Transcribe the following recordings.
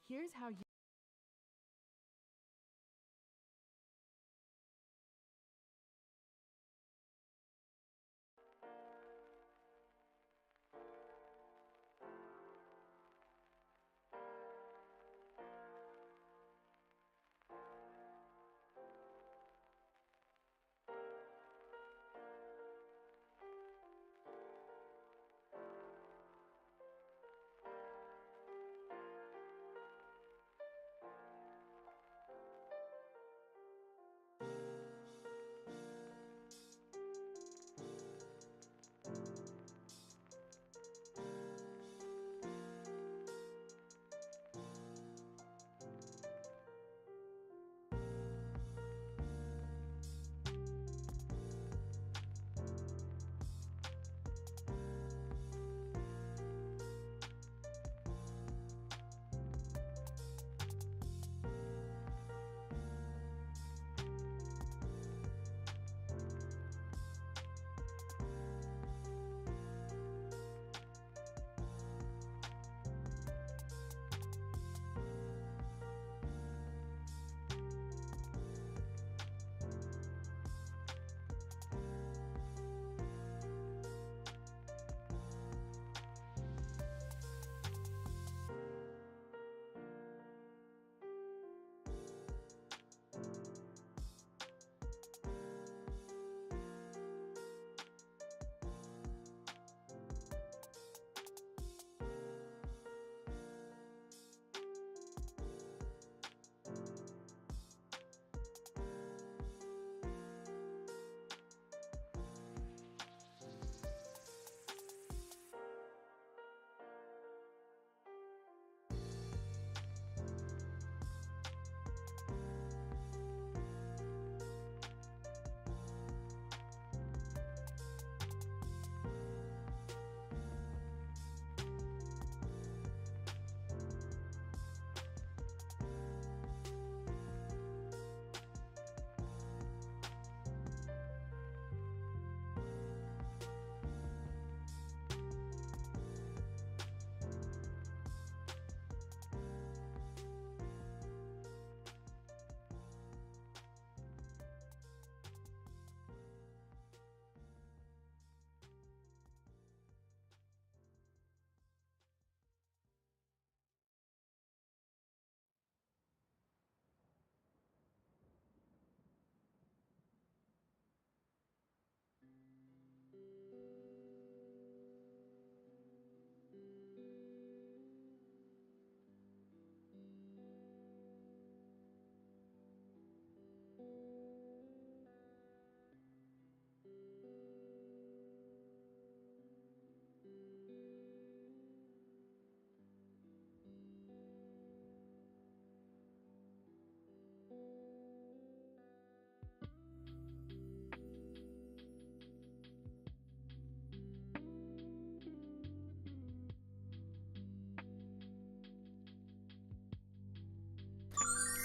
Here's how you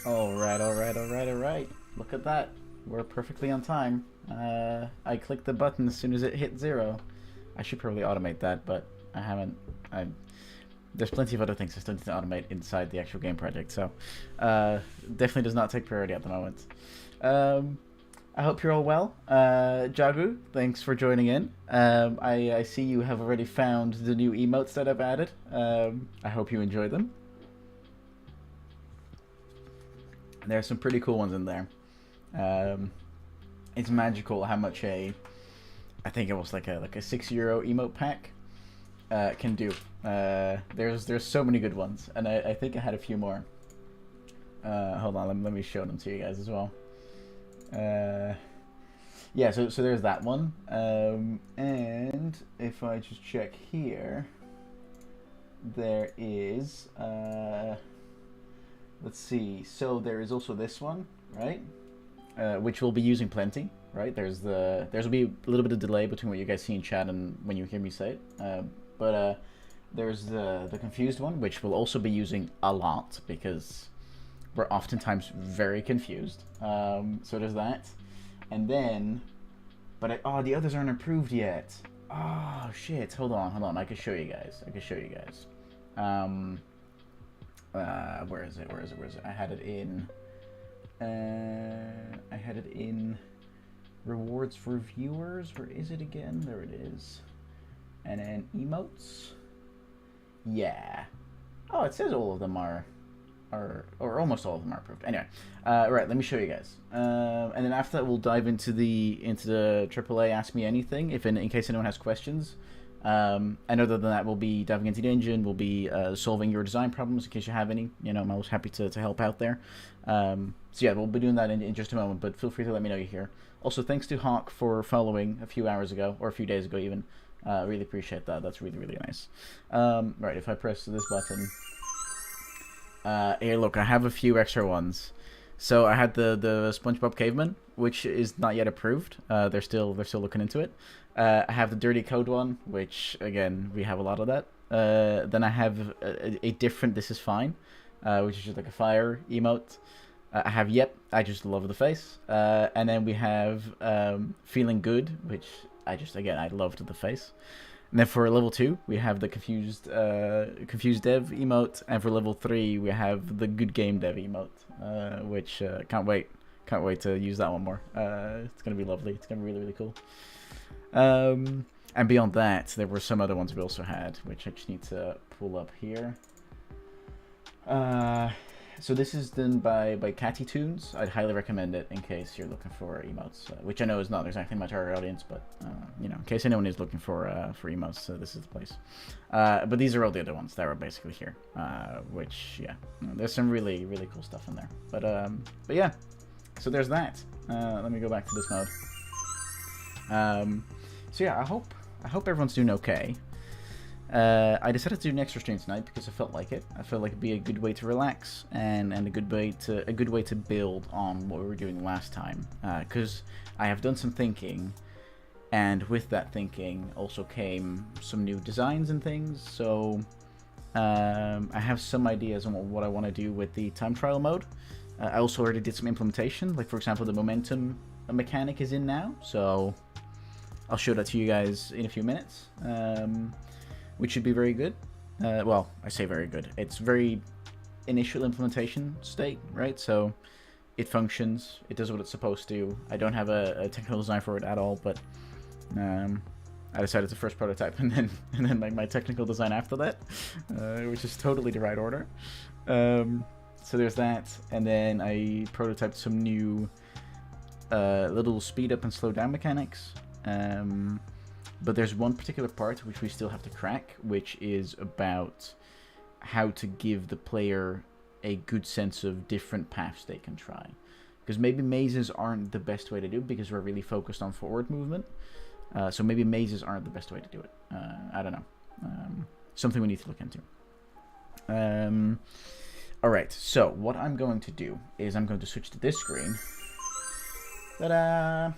Alright. Look at that. We're perfectly on time. I clicked the button as soon as it hit 0. I should probably automate that, but I haven't. There's plenty of other things I still need to automate inside the actual game project, so definitely does not take priority at the moment. I hope you're all well. Jagu, thanks for joining in. I see you have already found the new emotes that I've added. I hope you enjoy them. There's some pretty cool ones in there. It's magical how much I think it was like a €6 emote pack can do. There's so many good ones, and I think I had a few more. Hold on, let me show them to you guys as well. Yeah, so there's that one. And if I just check here, there is let's see. So there is also this one, right? Which we'll be using plenty, right? There's will be a little bit of delay between what you guys see in chat and when you hear me say it. But there's the confused one, which we'll also be using a lot because we're oftentimes very confused. So there's that, and then, oh, the others aren't approved yet. Oh shit! Hold on. I can show you guys. Where is it? Where is it? Where is it? I had it in. I had it in rewards for viewers. Where is it again? There it is. And then emotes. Yeah. Oh, it says all of them are or almost all of them are approved. Anyway, right. Let me show you guys. And then after that, we'll dive into the AAA Ask Me Anything, in case anyone has questions. And other than that, we'll be diving into the engine. We'll be solving your design problems in case you have any. You know, I'm always happy to help out there. So yeah, we'll be doing that in just a moment. But feel free to let me know you're here. Also, thanks to Hawk for following a few hours ago or a few days ago even. Really appreciate that. That's really, really nice. Right, if I press this button. Here, look, I have a few extra ones. So I had the SpongeBob Caveman, which is not yet approved. They're still looking into it. I have the Dirty Code one, which again we have a lot of that. Then I have a different This Is Fine, which is just like a fire emote. I have Yep, I just love the face. And then we have Feeling Good, which I loved the face. And then for level 2, we have the confused dev emote, and for level 3, we have the good game dev emote, which can't wait to use that one more. It's gonna be lovely. It's gonna be really, really cool. And beyond that, there were some other ones we also had, which I just need to pull up here. So this is done by Catty Tunes. I'd highly recommend it in case you're looking for emotes, which I know is not exactly my target audience, but you know, in case anyone is looking for emotes, this is the place. But these are all the other ones that are basically here, which yeah, there's some really, really cool stuff in there. But yeah, so there's that. Let me go back to this mode. So yeah, I hope everyone's doing okay. I decided to do an extra stream tonight because I felt like it. I felt like it'd be a good way to relax and a good way to build on what we were doing last time. Because I have done some thinking, and with that thinking also came some new designs and things. So I have some ideas on what I want to do with the time trial mode. I also already did some implementation, like for example the momentum mechanic is in now. So I'll show that to you guys in a few minutes. Which should be very good. Well, I say very good. It's very initial implementation state, right? So it functions. It does what it's supposed to. I don't have a technical design for it at all, but I decided to first prototype and then like my technical design after that, which is totally the right order. So there's that, and then I prototyped some new little speed up and slow down mechanics. But there's one particular part which we still have to crack, which is about how to give the player a good sense of different paths they can try. Because maybe mazes aren't the best way to do it because we're really focused on forward movement. So maybe mazes aren't the best way to do it. I don't know. Something we need to look into. Alright, so what I'm going to do is I'm going to switch to this screen. Ta-da!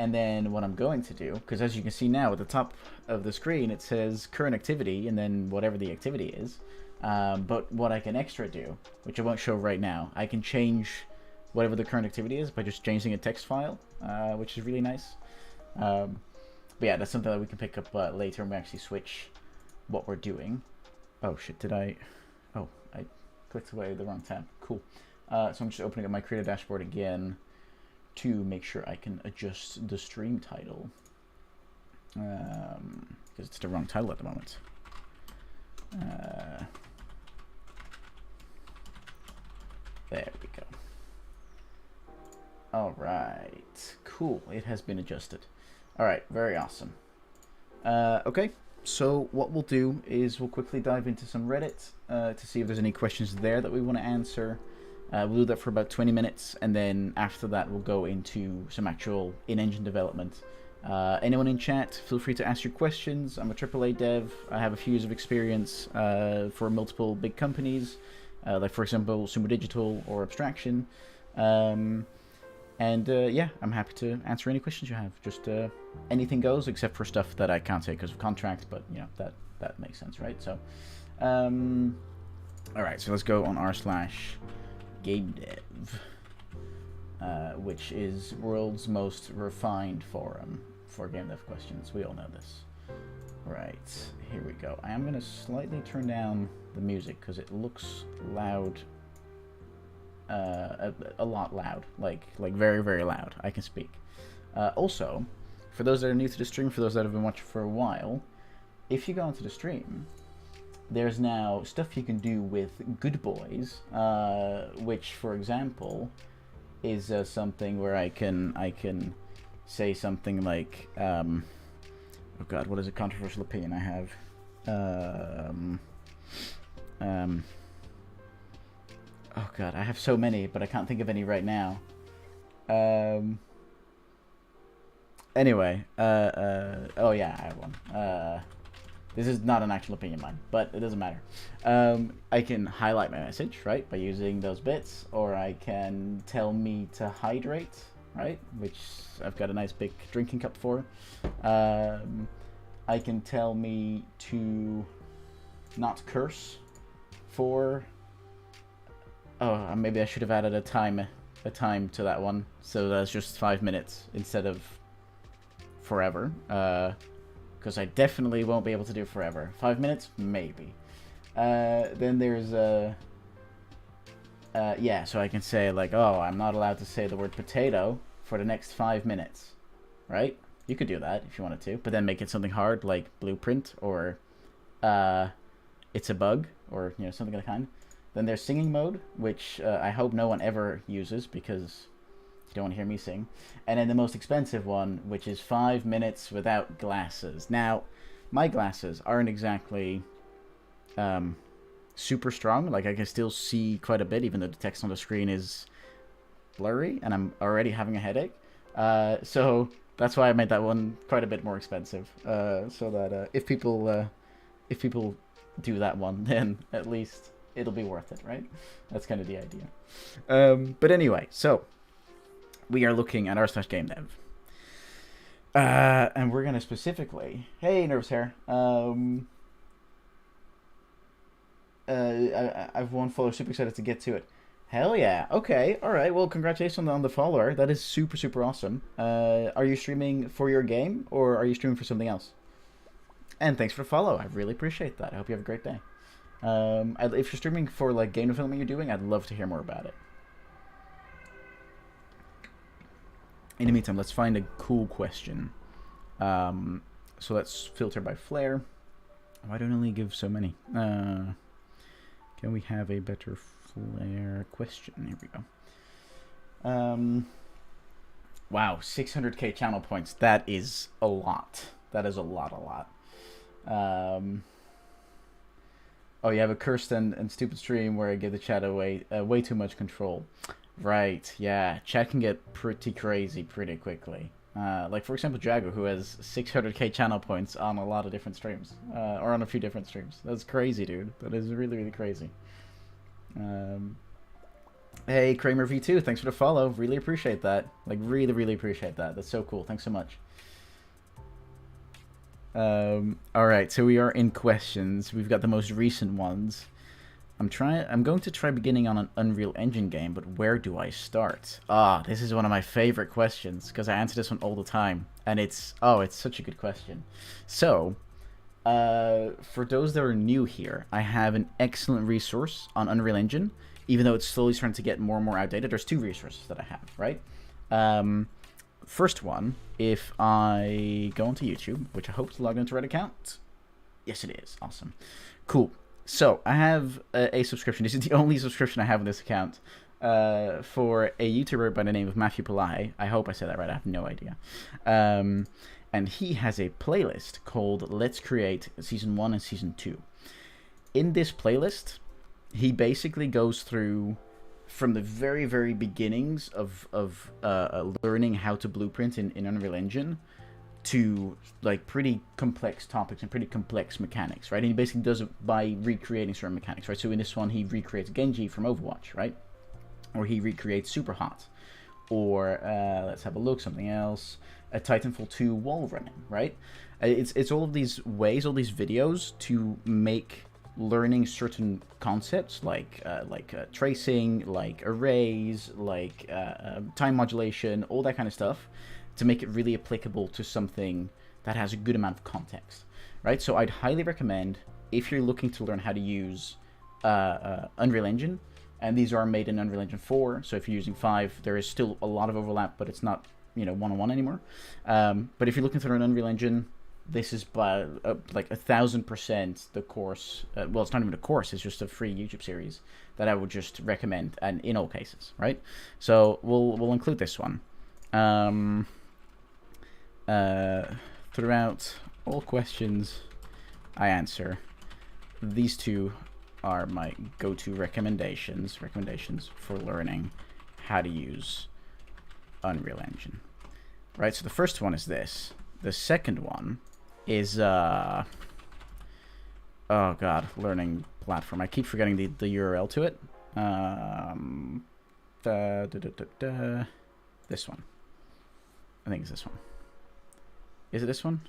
And then what I'm going to do, because as you can see now at the top of the screen, it says current activity and then whatever the activity is. But what I can extra do, which I won't show right now, I can change whatever the current activity is by just changing a text file, which is really nice. But yeah, that's something that we can pick up later when we actually switch what we're doing. Oh shit, oh, I clicked away the wrong tab. Cool. So I'm just opening up my creator dashboard again to make sure I can adjust the stream title, because it's the wrong title at the moment. There we go. Alright, cool, it has been adjusted. Alright, very awesome. Okay, so what we'll do is we'll quickly dive into some Reddit to see if there's any questions there that we want to answer. We'll do that for about 20 minutes, and then after that we'll go into some actual in-engine development. Anyone in chat, feel free to ask your questions. I'm a AAA dev. I have a few years of experience for multiple big companies, like for example Sumo Digital or Abstraction. Yeah, I'm happy to answer any questions you have. Just anything goes, except for stuff that I can't say because of contract, but you know, that makes sense, right? So, alright, so let's go on r/game dev, which is world's most refined forum for game dev questions. We all know this. Right, here we go. I am going to slightly turn down the music because it looks loud. A lot loud. Like very, very loud. I can speak. Also, for those that are new to the stream, for those that have been watching for a while, if you go onto the stream, there's now stuff you can do with Good Boys, which, for example, is something where I can say something like, oh god, what is a controversial opinion I have? Oh god, I have so many, but I can't think of any right now. Anyway, oh yeah, I have one. This is not an actual opinion of mine, but it doesn't matter. I can highlight my message, right, by using those bits, or I can tell me to hydrate, right, which I've got a nice big drinking cup for. I can tell me to not curse for... Oh, maybe I should have added a time to that one, so that's just 5 minutes instead of forever. Because I definitely won't be able to do forever. 5 minutes, maybe. Then there's yeah, so I can say like, oh, I'm not allowed to say the word potato for the next 5 minutes, right? You could do that if you wanted to, but then make it something hard like blueprint or it's a bug or something of the kind. Then there's singing mode, which I hope no one ever uses because you don't want to hear me sing. And then the most expensive one, which is 5 minutes without glasses. Now, my glasses aren't exactly super strong. Like, I can still see quite a bit, even though the text on the screen is blurry, and I'm already having a headache. So that's why I made that one quite a bit more expensive. So that if people do that one, then at least it'll be worth it, right? That's kind of the idea. But anyway, so we are looking at r/gamedev. And we're going to specifically... Hey, Nervous Hair. I've one follower, super excited to get to it. Hell yeah. Okay, alright. Well, congratulations on the follower. That is super, super awesome. Are you streaming for your game, or are you streaming for something else? And thanks for the follow. I really appreciate that. I hope you have a great day. If you're streaming for like game development you're doing, I'd love to hear more about it. In the meantime, let's find a cool question. So let's filter by flair. Why don't I only give so many? Can we have a better flair question? Here we go. Wow, 600k channel points. That is a lot. That is a lot. Oh, you have a cursed and stupid stream where I give the chat away way too much control. Right, yeah. Chat can get pretty crazy pretty quickly. Like, for example, Jago, who has 600k channel points on a lot of different streams. Or on a few different streams. That's crazy, dude. That is really, really crazy. Hey, Kramer V2, thanks for the follow. Really appreciate that. Like, really, really appreciate that. That's so cool. Thanks so much. Alright, so we are in questions. We've got the most recent ones. I'm going to try beginning on an Unreal Engine game, but where do I start? This is one of my favorite questions, because I answer this one all the time. And it's such a good question. So, for those that are new here, I have an excellent resource on Unreal Engine, even though it's slowly starting to get more and more outdated. There's 2 resources that I have, right? First one, if I go onto YouTube, which I hope to log into the right account. Yes, it is. Awesome. Cool. So, I have a subscription. This is the only subscription I have on this account for a YouTuber by the name of Matthew Pillai. I hope I said that right. I have no idea. And he has a playlist called Let's Create Season 1 and Season 2. In this playlist, he basically goes through from the very, very beginnings of learning how to blueprint in Unreal Engine to like pretty complex topics and pretty complex mechanics, right? And he basically does it by recreating certain mechanics, right? So in this one, he recreates Genji from Overwatch, right? Or he recreates Superhot. Or let's have a look, something else. A Titanfall 2 wall running, right? It's all of these ways, all these videos to make learning certain concepts like tracing, like arrays, like time modulation, all that kind of stuff, to make it really applicable to something that has a good amount of context. right? So I'd highly recommend, if you're looking to learn how to use Unreal Engine, and these are made in Unreal Engine 4, so if you're using 5, there is still a lot of overlap, but it's not, you know, one-on-one anymore. But if you're looking to learn Unreal Engine, this is by like 1,000% the course. Well, it's not even a course; it's just a free YouTube series that I would just recommend, and in all cases, right? So we'll include this one. Throughout all questions I answer, these two are my go-to recommendations for learning how to use Unreal Engine. Right, so the first one is this. The second one is oh god, learning platform. I keep forgetting the URL to it. This one. I think it's this one. Is it this one?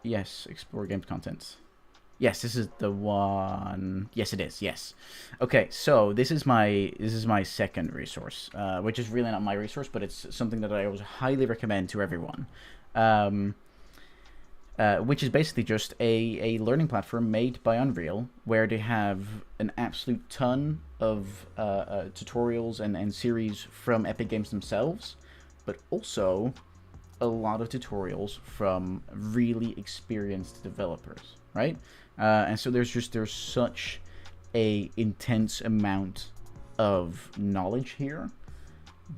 Yes, explore games contents. Yes, this is the one. Yes, it is. Yes. Okay, so this is my second resource, which is really not my resource, but it's something that I always highly recommend to everyone. Which is basically just a learning platform made by Unreal, where they have an absolute ton of tutorials and series from Epic Games themselves, but also a lot of tutorials from really experienced developers, right? And so there's such a intense amount of knowledge here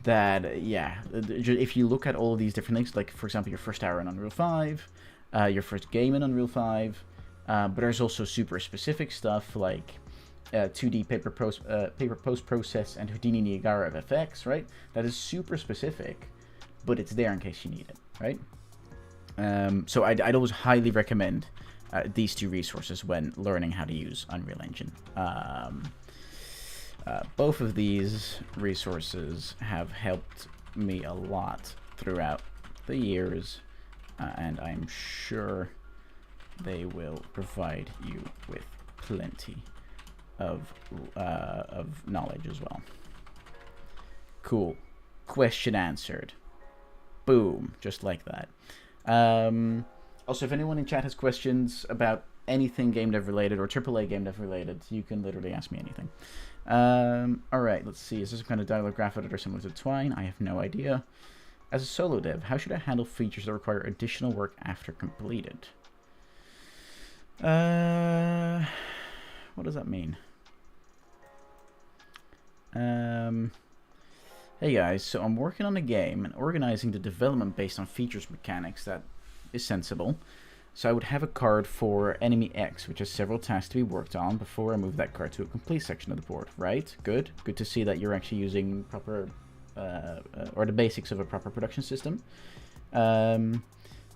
that, yeah, if you look at all of these different things, like for example your first hour in Unreal 5, your first game in Unreal 5, but there's also super specific stuff like 2D paper post process and Houdini Niagara of FX, right? That is super specific, but it's there in case you need it, right? So I'd always highly recommend these two resources when learning how to use Unreal Engine. Both of these resources have helped me a lot throughout the years, and I'm sure they will provide you with plenty of knowledge as well. Cool. Question answered. Boom. Just like that. Also, if anyone in chat has questions about anything game dev related or AAA game dev related, you can literally ask me anything. Alright, let's see. Is this some kind of dialogue graph editor similar to Twine? I have no idea. As a solo dev, how should I handle features that require additional work after completed? What does that mean? Hey guys, so I'm working on a game and organizing the development based on features mechanics that is sensible. So I would have a card for enemy X, which has several tasks to be worked on before I move that card to a complete section of the board. Right? Good. Good to see that you're actually using proper, or the basics of a proper production system.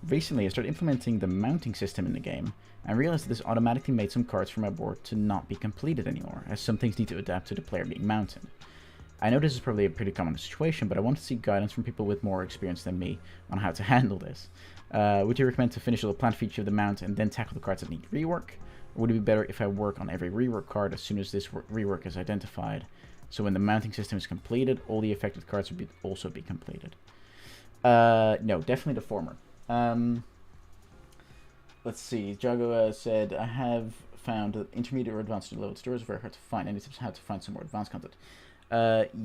Recently, I started implementing the mounting system in the game, and realized that this automatically made some cards for my board to not be completed anymore, as some things need to adapt to the player being mounted. I know this is probably a pretty common situation, but I want to seek guidance from people with more experience than me on how to handle this. Would you recommend to finish all the planned feature of the mount and then tackle the cards that need rework? Or would it be better if I work on every rework card as soon as this rework is identified? So when the mounting system is completed, all the affected cards would also be completed. No, definitely the former. Let's see. Jago said, I have found that intermediate or advanced level stores very hard to find. Any tips on how to find some more advanced content?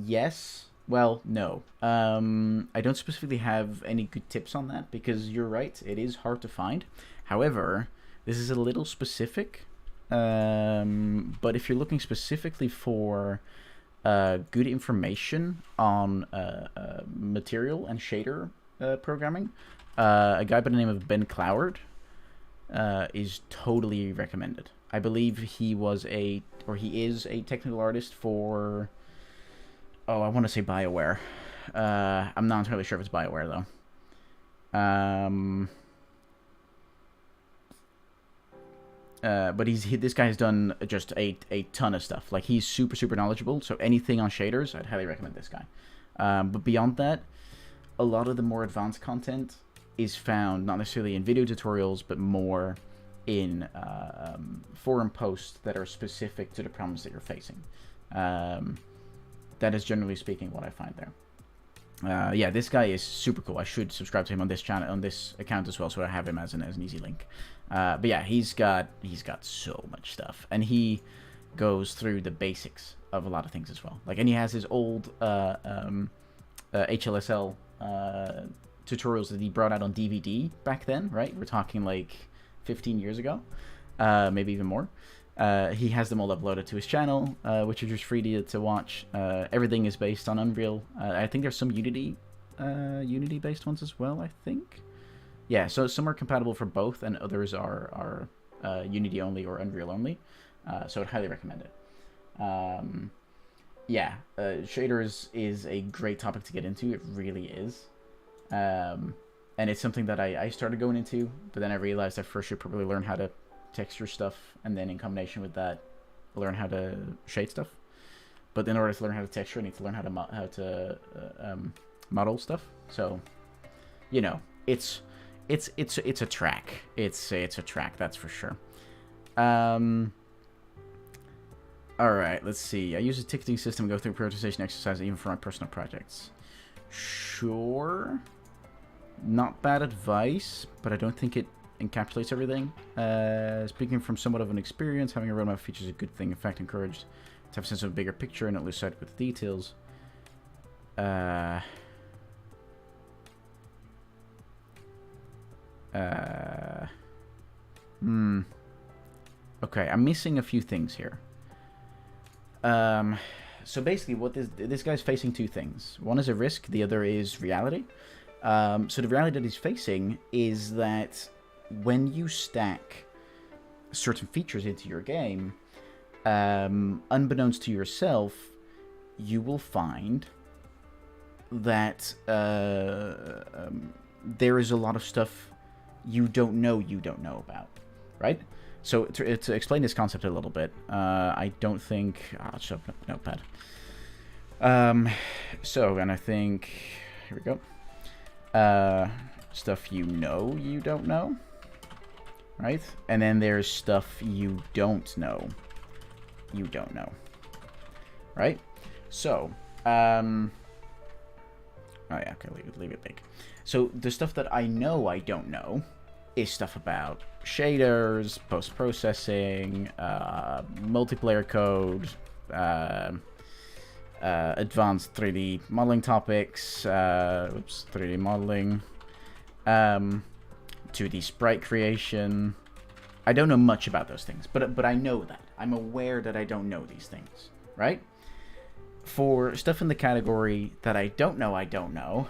Yes. Well, no. I don't specifically have any good tips on that because you're right, it is hard to find. However, this is a little specific. But if you're looking specifically for good information on material and shader programming, a guy by the name of Ben Cloward is totally recommended. I believe he is a technical artist for, I want to say BioWare. I'm not entirely sure if it's BioWare though. But this guy has done just a ton of stuff. Like, he's super knowledgeable. So anything on shaders, I'd highly recommend this guy. But beyond that, a lot of the more advanced content is found not necessarily in video tutorials, but more in forum posts that are specific to the problems that you're facing. That is generally speaking what I find there. Yeah, this guy is super cool. I should subscribe to him on this channel, on this account as well, so I have him as an easy link. But yeah, he's got so much stuff, and he goes through the basics of a lot of things as well. Like, and he has his old HLSL tutorials that he brought out on DVD back then, right? We're talking like 15 years ago, maybe even more. He has them all uploaded to his channel, which are just free to watch. Everything is based on Unreal. I think there's some Unity based ones as well, I think. Yeah, so some are compatible for both, and others are Unity only or Unreal only. So I'd highly recommend it. Yeah, shaders is a great topic to get into. It really is. And it's something that I started going into, but then I realized I first should probably learn how to texture stuff, and then in combination with that, learn how to shade stuff. But in order to learn how to texture, I need to learn how to model stuff. So, you know, it's a track. It's a track, that's for sure. All right, let's see. I use a ticketing system, go through prioritization exercise even for my personal projects. Sure. Not bad advice, but I don't think it encapsulates everything. Speaking from somewhat of an experience, having a roadmap features a good thing. In fact, encouraged to have a sense of a bigger picture and not lose sight with the details. Okay, I'm missing a few things here. So basically, what this guy's facing two things. One is a risk, the other is reality. So the reality that he's facing is that when you stack certain features into your game, unbeknownst to yourself, you will find that there is a lot of stuff you don't know about, right? So to explain this concept a little bit, I don't think... I'll show up Notepad. So, and I think... Here we go. Stuff you don't know. Right? And then there's stuff you don't know. Right? So, oh yeah, okay, leave it big. So, the stuff that I don't know is stuff about shaders, post-processing, multiplayer code, advanced 3D modeling topics, 3D modeling, 2D sprite creation. I don't know much about those things, but I know that. I'm aware that I don't know these things, right? For stuff in the category that I don't know,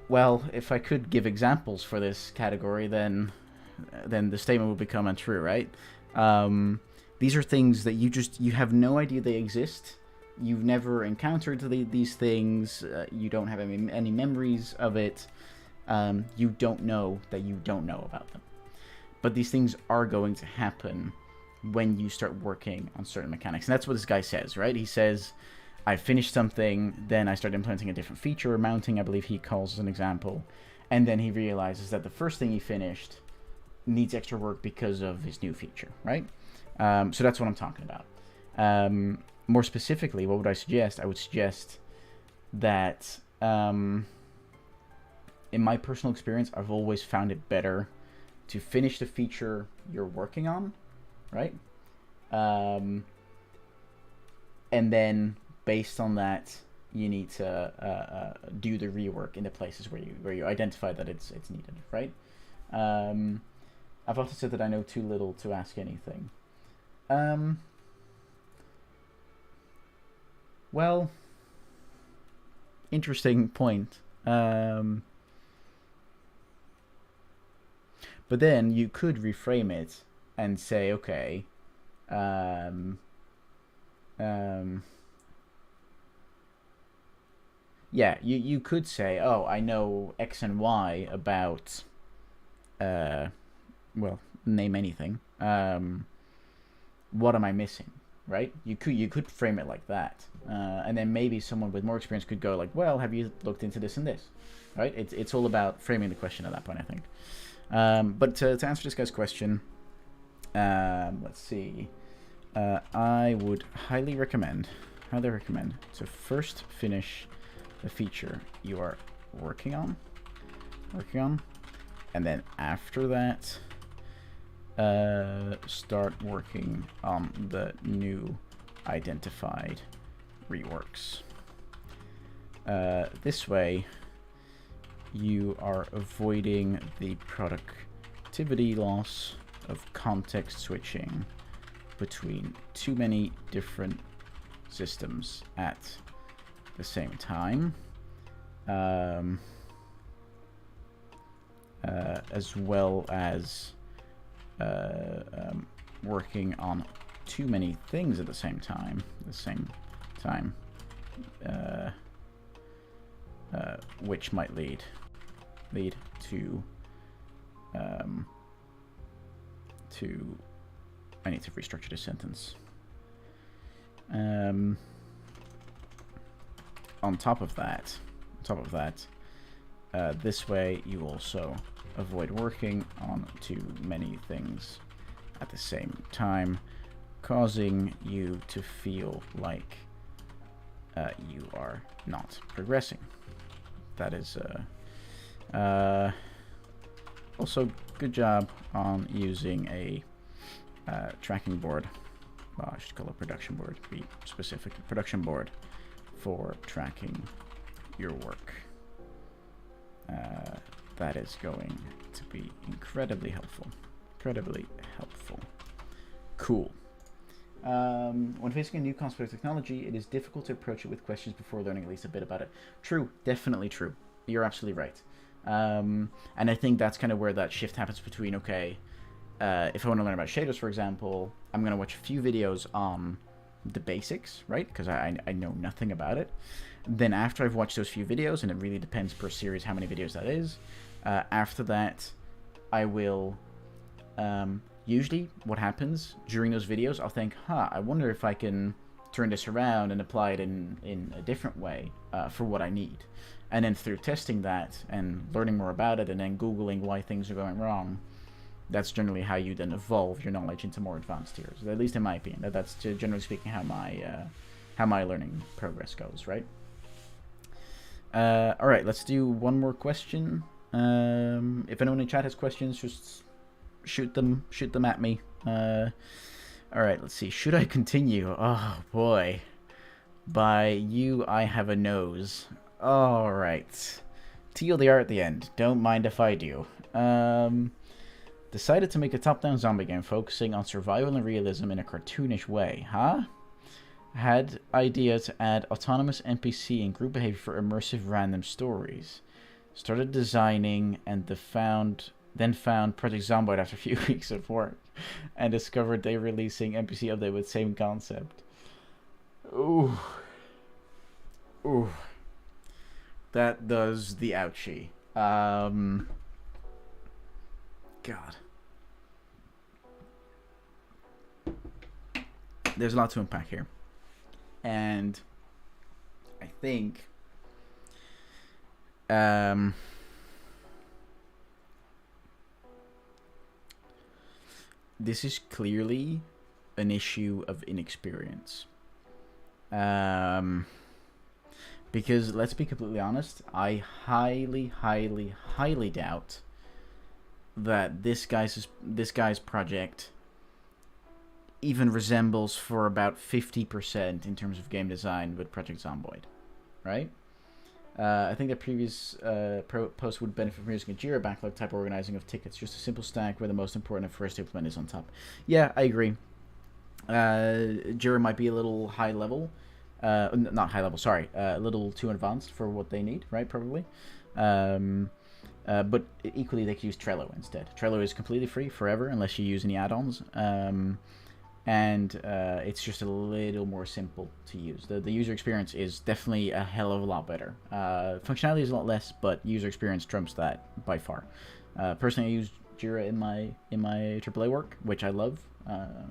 well, if I could give examples for this category, then the statement would become untrue, right? These are things that you have no idea they exist. You've never encountered these things. You don't have any memories of it. You don't know that you don't know about them. But these things are going to happen when you start working on certain mechanics. And that's what this guy says, right? He says, I finished something, then I started implementing a different feature, mounting, I believe he calls as an example. And then he realizes that the first thing he finished needs extra work because of his new feature, right? So that's what I'm talking about. More specifically, what would I suggest? I would suggest that, in my personal experience, I've always found it better to finish the feature you're working on, right? And then, based on that, you need to do the rework in the places where you identify that it's needed, right? I've often said that I know too little to ask anything. Well, interesting point. But then you could reframe it and say, okay, yeah, you could say, oh, I know X and Y about, well, name anything. What am I missing, right? You could frame it like that, and then maybe someone with more experience could go like, well, have you looked into this and this, right? It's all about framing the question at that point, I think. But to answer this guy's question, let's see. I would highly recommend to first finish the feature you are working on, and then after that, start working on the new identified reworks. This way, you are avoiding the productivity loss of context switching between too many different systems at the same time, as well as working on too many things at the same time. Which might lead to I need to restructure this sentence. On top of that, this way you also avoid working on too many things at the same time, causing you to feel like you are not progressing. That is also good job on using a tracking board. Well, I should call it a production board, to be specific. Production board for tracking your work. That is going to be incredibly helpful. Cool. When facing a new concept of technology, it is difficult to approach it with questions before learning at least a bit about it. True, definitely true. You're absolutely right. And I think that's kind of where that shift happens between, okay, if I want to learn about shaders, for example, I'm going to watch a few videos on the basics, right? Because I know nothing about it. Then after I've watched those few videos, and it really depends per series how many videos that is, after that, I will... usually what happens during those videos, I'll think, I wonder if I can turn this around and apply it in a different way for what I need. And then through testing that and learning more about it and then Googling why things are going wrong, that's generally how you then evolve your knowledge into more advanced tiers. At least in my opinion. That's generally speaking how my learning progress goes, right? All right, let's do one more question. If anyone in chat has questions, just shoot them at me. All right, let's see. Should I continue? Oh boy. By you, I have a nose. All right. TLDR at the end. Don't mind if I do. Decided to make a top-down zombie game focusing on survival and realism in a cartoonish way, huh? Had idea to add autonomous NPC and group behavior for immersive random stories. Started designing and then found Project Zomboid after a few weeks of work and discovered they were releasing NPC update with same concept. Ooh. That does the ouchie. God. There's a lot to unpack here. And I think this is clearly an issue of inexperience. Because let's be completely honest, I highly doubt that this guy's project even resembles for about 50% in terms of game design with Project Zomboid, right? I think the previous post would benefit from using a Jira backlog type organizing of tickets, just a simple stack where the most important and first to implement is on top. Yeah, I agree. Jira might be a little high level. Not high level, sorry. A little too advanced for what they need, right? Probably. But equally, they could use Trello instead. Trello is completely free forever unless you use any add-ons. And it's just a little more simple to use. The user experience is definitely a hell of a lot better. Functionality is a lot less, but user experience trumps that by far. Personally, I use Jira in my AAA work, which I love. But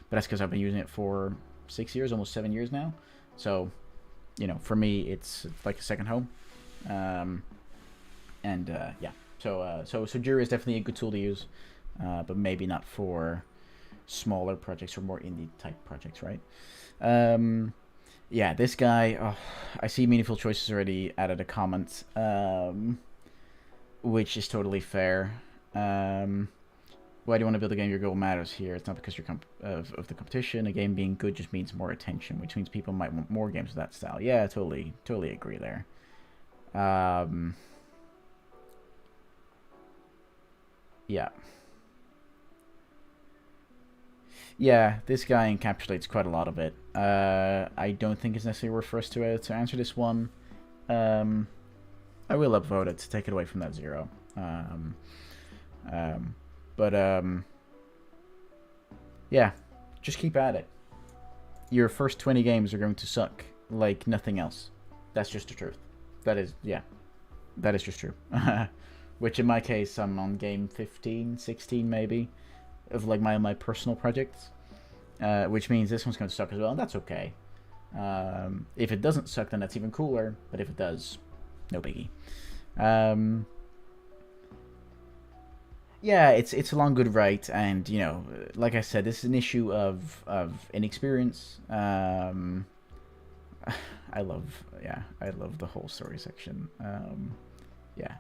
that's because I've been using it for 6 years, almost 7 years now. So, for me, it's like a second home. Yeah. So Jira is definitely a good tool to use, but maybe not for smaller projects or more indie type projects, right? Yeah, this guy. Oh, I see meaningful choices already added a comment, which is totally fair. Why do you want to build a game? Your goal matters here. It's not because you're of the competition. A game being good just means more attention, which means people might want more games of that style. Yeah, totally agree there. Yeah. Yeah, this guy encapsulates quite a lot of it. I don't think it's necessarily worth for us to answer this one. I will upvote it to take it away from that 0. But yeah, just keep at it. Your first 20 games are going to suck like nothing else. That's just the truth. That is just true. Which in my case, I'm on game 15, 16 maybe, of like my personal projects. Which means this one's going to suck as well, and that's okay. If it doesn't suck, then that's even cooler. But if it does, no biggie. Yeah, it's a long good write, and you know, like I said, this is an issue of inexperience. I love the whole story section.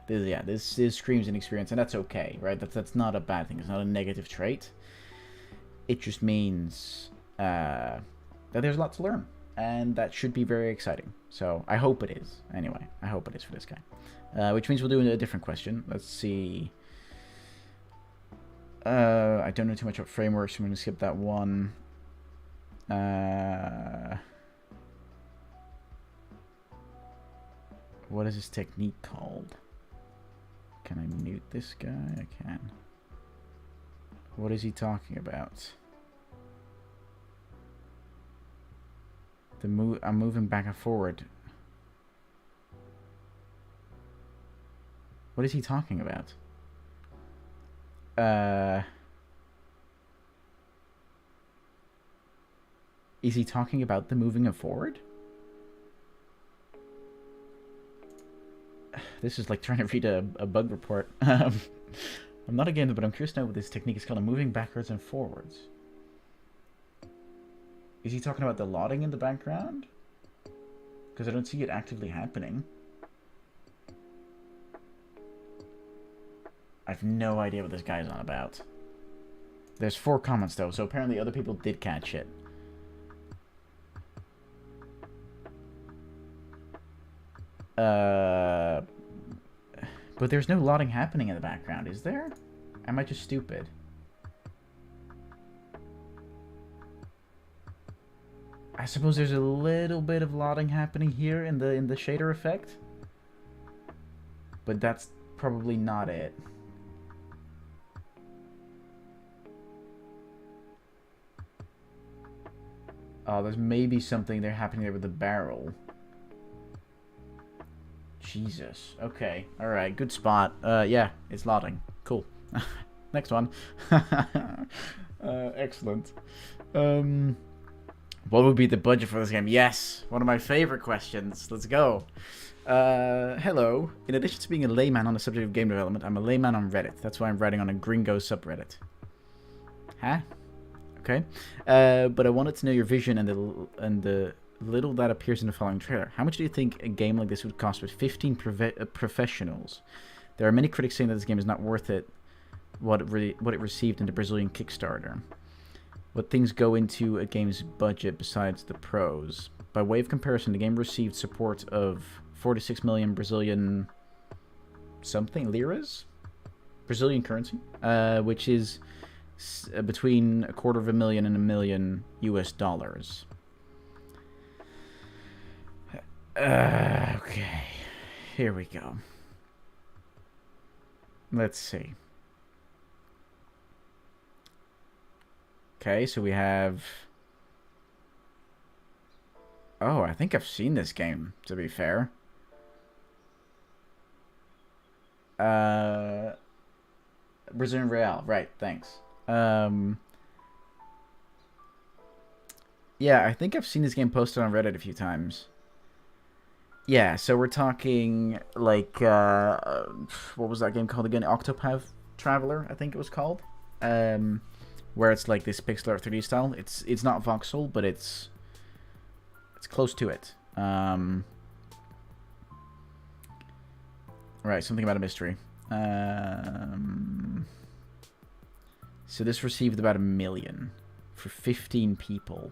This screams inexperience, and that's okay, right? That's not a bad thing. It's not a negative trait. It just means that there's a lot to learn, and that should be very exciting. So I hope it is. Anyway, I hope it is for this guy. Which means we'll do a different question. Let's see. I don't know too much about frameworks, so I'm going to skip that one. What is this technique called? Can I mute this guy? I can. What is he talking about? I'm moving back and forward. What is he talking about? Is he talking about the moving it forward? This is like trying to read a bug report. I'm not a gamer, but I'm curious to know what this technique is called. Moving backwards and forwards. Is he talking about the loading in the background? Because I don't see it actively happening. I have no idea what this guy's on about. There's 4 comments though, so apparently other people did catch it. But there's no loading happening in the background, is there? Am I just stupid? I suppose there's a little bit of loading happening here in the shader effect, but that's probably not it. Oh, there's maybe something there happening there with the barrel. Jesus. Okay. Alright. Good spot. Yeah. It's loading. Cool. Next one. Excellent. What would be the budget for this game? Yes. One of my favorite questions. Let's go. Hello. In addition to being a layman on the subject of game development, I'm a layman on Reddit. That's why I'm writing on a gringo subreddit. Huh? Okay. But I wanted to know your vision and the little that appears in the following trailer. How much do you think a game like this would cost with 15 professionals? There are many critics saying that this game is not worth it, what it received in the Brazilian Kickstarter. What things go into a game's budget besides the pros? By way of comparison, the game received support of 46 million Brazilian something liras? Brazilian currency, which is between $250,000 and $1 million US. Okay, here we go. Let's see. Okay, so we have... Oh, I think I've seen this game, to be fair. Brazilian Real, right, thanks. Yeah, I think I've seen this game posted on Reddit a few times. Yeah, so we're talking, like, what was that game called again? Octopath Traveler, I think it was called. Where it's like this pixel art 3D style. It's not voxel, but it's close to it. Right, something about a mystery. So this received about 1 million for 15 people.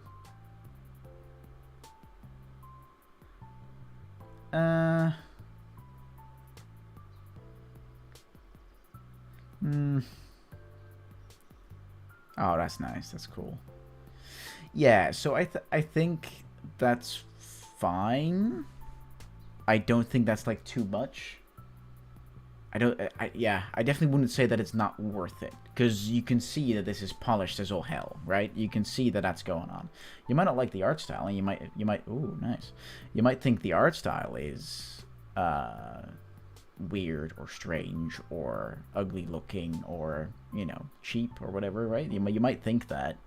Oh, that's nice. That's cool. Yeah, so I think that's fine. I don't think that's like too much. I definitely wouldn't say that it's not worth it, because you can see that this is polished as all hell, right? You can see that that's going on. You might not like the art style, and you might, ooh, nice. You might think the art style is weird or strange or ugly looking or, you know, cheap or whatever, right? You might think that,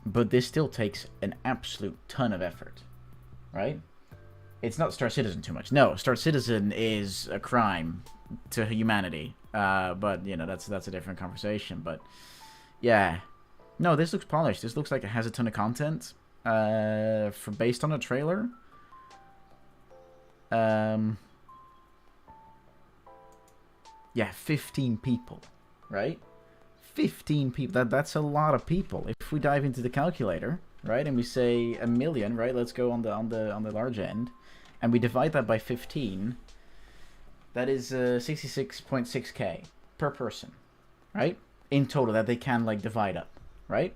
but this still takes an absolute ton of effort, right? It's not Star Citizen too much. No, Star Citizen is a crime to humanity. But, you know, that's a different conversation. But, yeah. No, this looks polished. This looks like it has a ton of content. Based on a trailer. Yeah, 15 people, right? 15 people. That's a lot of people. If we dive into the calculator, right, and we say 1 million, right? Let's go on the large end, and we divide that by 15. That is 66.6k per person, right? In total, that they can like divide up, right?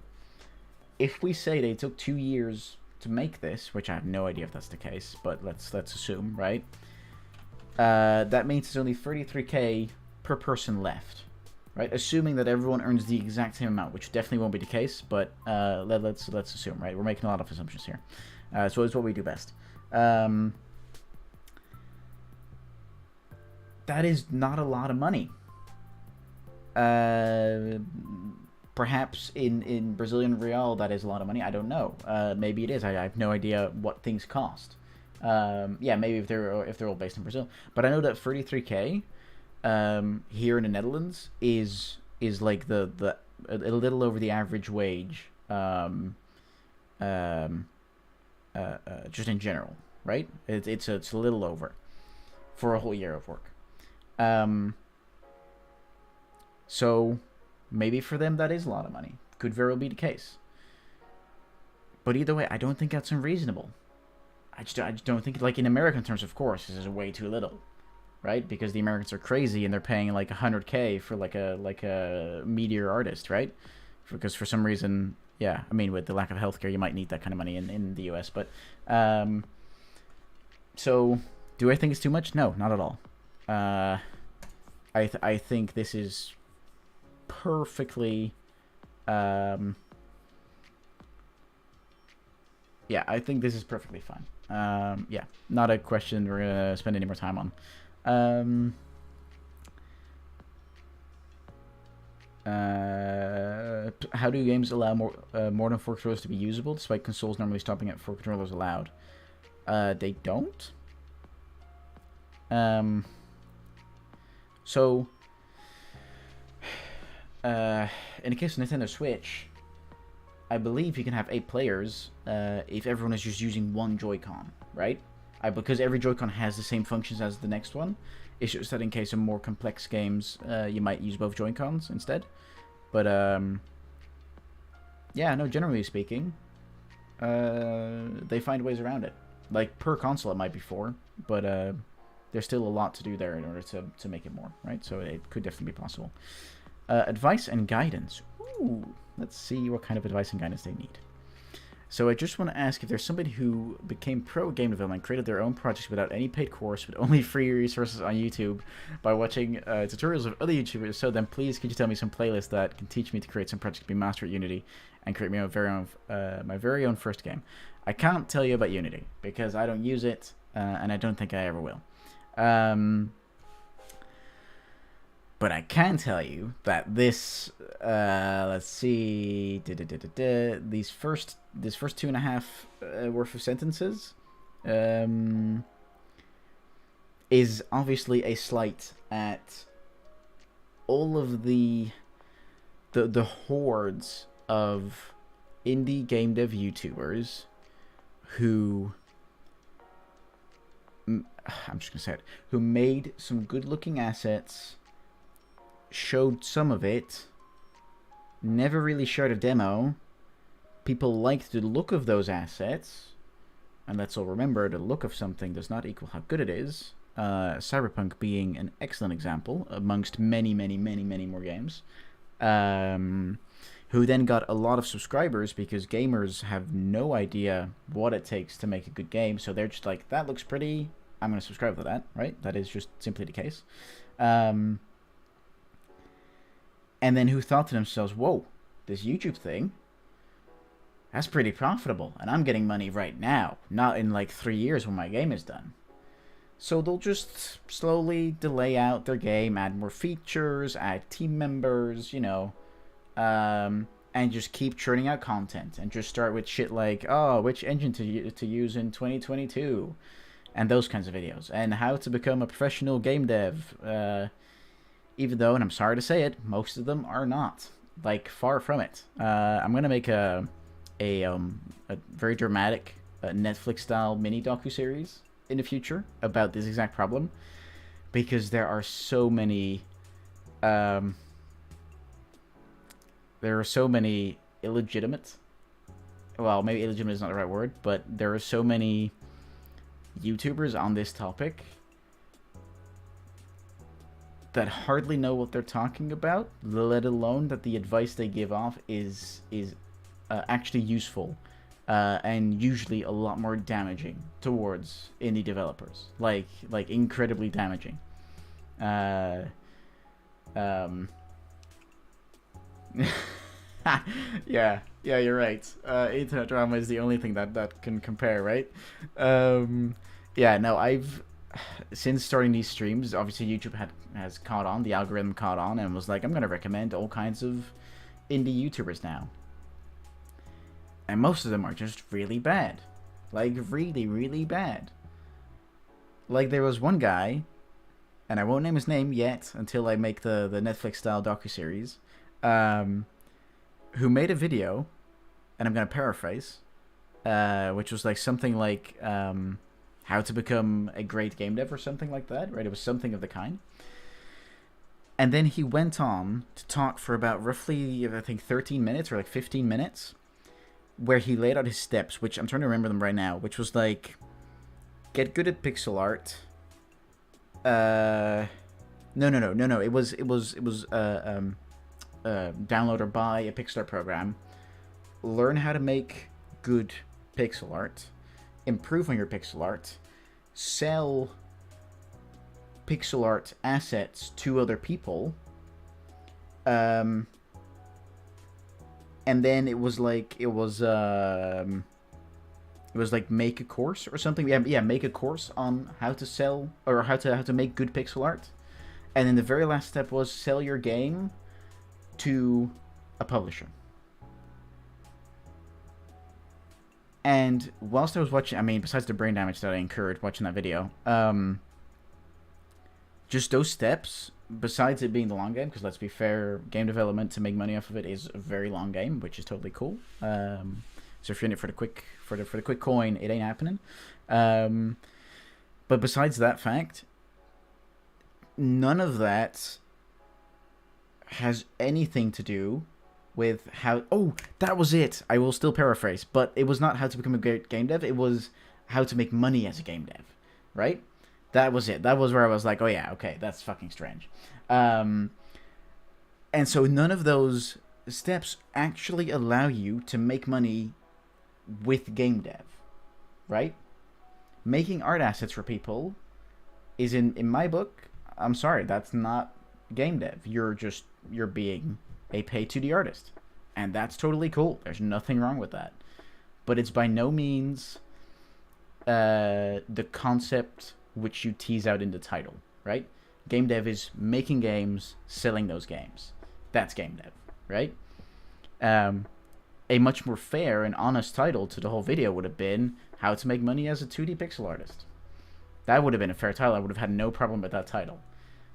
If we say they took 2 years to make this, which I have no idea if that's the case, but let's assume, right? That means there's only 33k per person left, right? Assuming that everyone earns the exact same amount, which definitely won't be the case, but let's assume, right? We're making a lot of assumptions here, so it's what we do best. That is not a lot of money. Perhaps in Brazilian real that is a lot of money. I don't know. Maybe it is. I have no idea what things cost. Yeah, maybe if they're all based in Brazil. But I know that 33k here in the Netherlands is like a little over the average wage. Just in general, right? It's a little over for a whole year of work. So maybe for them that is a lot of money. Could very well be the case. But either way, I don't think that's unreasonable. I just don't think, like, in American terms, of course, this is way too little, right? Because the Americans are crazy and they're paying like 100k for like a meteor artist, right? Because for some reason, yeah, I mean, with the lack of healthcare, you might need that kind of money in the US. But so do I think it's too much? No, not at all. I think this is perfectly. Yeah, I think this is perfectly fine. Yeah, not a question we're gonna spend any more time on. How do games allow more than 4 controllers to be usable, despite consoles normally stopping at 4 controllers allowed? They don't. So, in the case of Nintendo Switch, I believe you can have 8 players if everyone is just using one Joy-Con, right? Because every Joy-Con has the same functions as the next one. It's just that in case of more complex games, you might use both Joy-Cons instead. But, yeah, no, generally speaking, they find ways around it. Like, per console it might be 4, but there's still a lot to do there in order to make it more, right? So it could definitely be possible. Advice and guidance. Ooh, let's see what kind of advice and guidance they need. So I just want to ask if there's somebody who became pro game development, created their own projects without any paid course, with only free resources on YouTube by watching tutorials of other YouTubers. So then please could you tell me some playlists that can teach me to create some projects to be master at Unity and create my very own first game. I can't tell you about Unity because I don't use it and I don't think I ever will. But I can tell you that this, let's see, this first 2.5 worth of sentences, is obviously a slight at all of the hordes of indie game dev YouTubers who I'm just gonna say it, who made some good-looking assets, showed some of it, never really showed a demo. People liked the look of those assets, and let's all remember, the look of something does not equal how good it is. Cyberpunk being an excellent example, amongst many, many, many, many more games. Who then got a lot of subscribers because gamers have no idea what it takes to make a good game, so they're just like, that looks pretty, I'm going to subscribe to that, right? That is just simply the case. And then who thought to themselves, whoa, this YouTube thing, that's pretty profitable, and I'm getting money right now, not in like 3 years when my game is done. So they'll just slowly delay out their game, add more features, add team members, you know, and just keep churning out content, and just start with shit like, oh, which engine to use in 2022, and those kinds of videos, and how to become a professional game dev, even though, and I'm sorry to say it, most of them are not, like, far from it. I'm gonna make a very dramatic Netflix-style mini docu-series in the future about this exact problem, because there are so many illegitimate, well, maybe illegitimate is not the right word, but there are so many YouTubers on this topic that hardly know what they're talking about, let alone that the advice they give off is actually useful, and usually a lot more damaging towards indie developers, like incredibly damaging. Yeah, you're right. Internet drama is the only thing that can compare, right? Yeah, no, I've, since starting these streams, obviously YouTube has caught on, the algorithm caught on, and was like, I'm gonna recommend all kinds of indie YouTubers now. And most of them are just really bad. Like, really, really bad. Like, there was one guy, and I won't name his name yet until I make the Netflix-style docuseries, who made a video, and I'm going to paraphrase, which was like something like how to become a great game dev or something like that, right? It was something of the kind. And then he went on to talk for about roughly, I think, 13 minutes or like 15 minutes, where he laid out his steps, which I'm trying to remember them right now, which was like, get good at pixel art. No. It was download or buy a pixel art program, learn how to make good pixel art, improve on your pixel art, sell pixel art assets to other people, and then it was like make a course or something. Yeah, make a course on how to sell, or how to make good pixel art. And then the very last step was sell your game to a publisher. And whilst I was watching, I mean, besides the brain damage that I incurred watching that video, just those steps, besides it being the long game, because let's be fair, game development to make money off of it is a very long game, which is totally cool. So if you're in it for the quick coin, it ain't happening. But besides that fact, none of that has anything to do with how... Oh, that was it! I will still paraphrase, but it was not how to become a great game dev, it was how to make money as a game dev, right? That was it. That was where I was like, oh yeah, okay, that's fucking strange. And so none of those steps actually allow you to make money with game dev, right? Making art assets for people is, in my book, I'm sorry, that's not game dev. You're being a pay-to-the artist, and that's totally cool. There's nothing wrong with that, but it's by no means the concept which you tease out in the title, right? Game dev is making games, selling those games. That's game dev, right? A much more fair and honest title to the whole video would have been how to make money as a 2D pixel artist. That would have been a fair title. I would have had no problem with that title.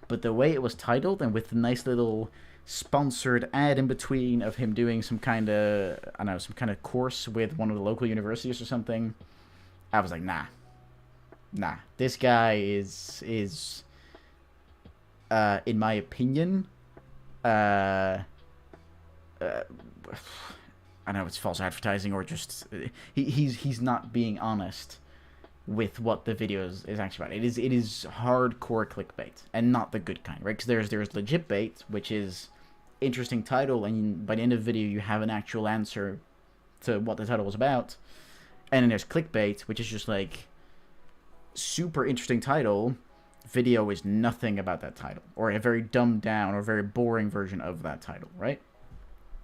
But the way it was titled, and with the nice little sponsored ad in between of him doing some kind of, I don't know, some kind of course with one of the local universities or something, I was like, nah. This guy is in my opinion, I don't know if it's false advertising or just he's not being honest with what the video is actually about. It is hardcore clickbait and not the good kind, right? Because there's legit bait, which is interesting title, and by the end of the video you have an actual answer to what the title was about. And then there's clickbait, which is just like super interesting title. Video is nothing about that title, or a very dumbed down or very boring version of that title, right?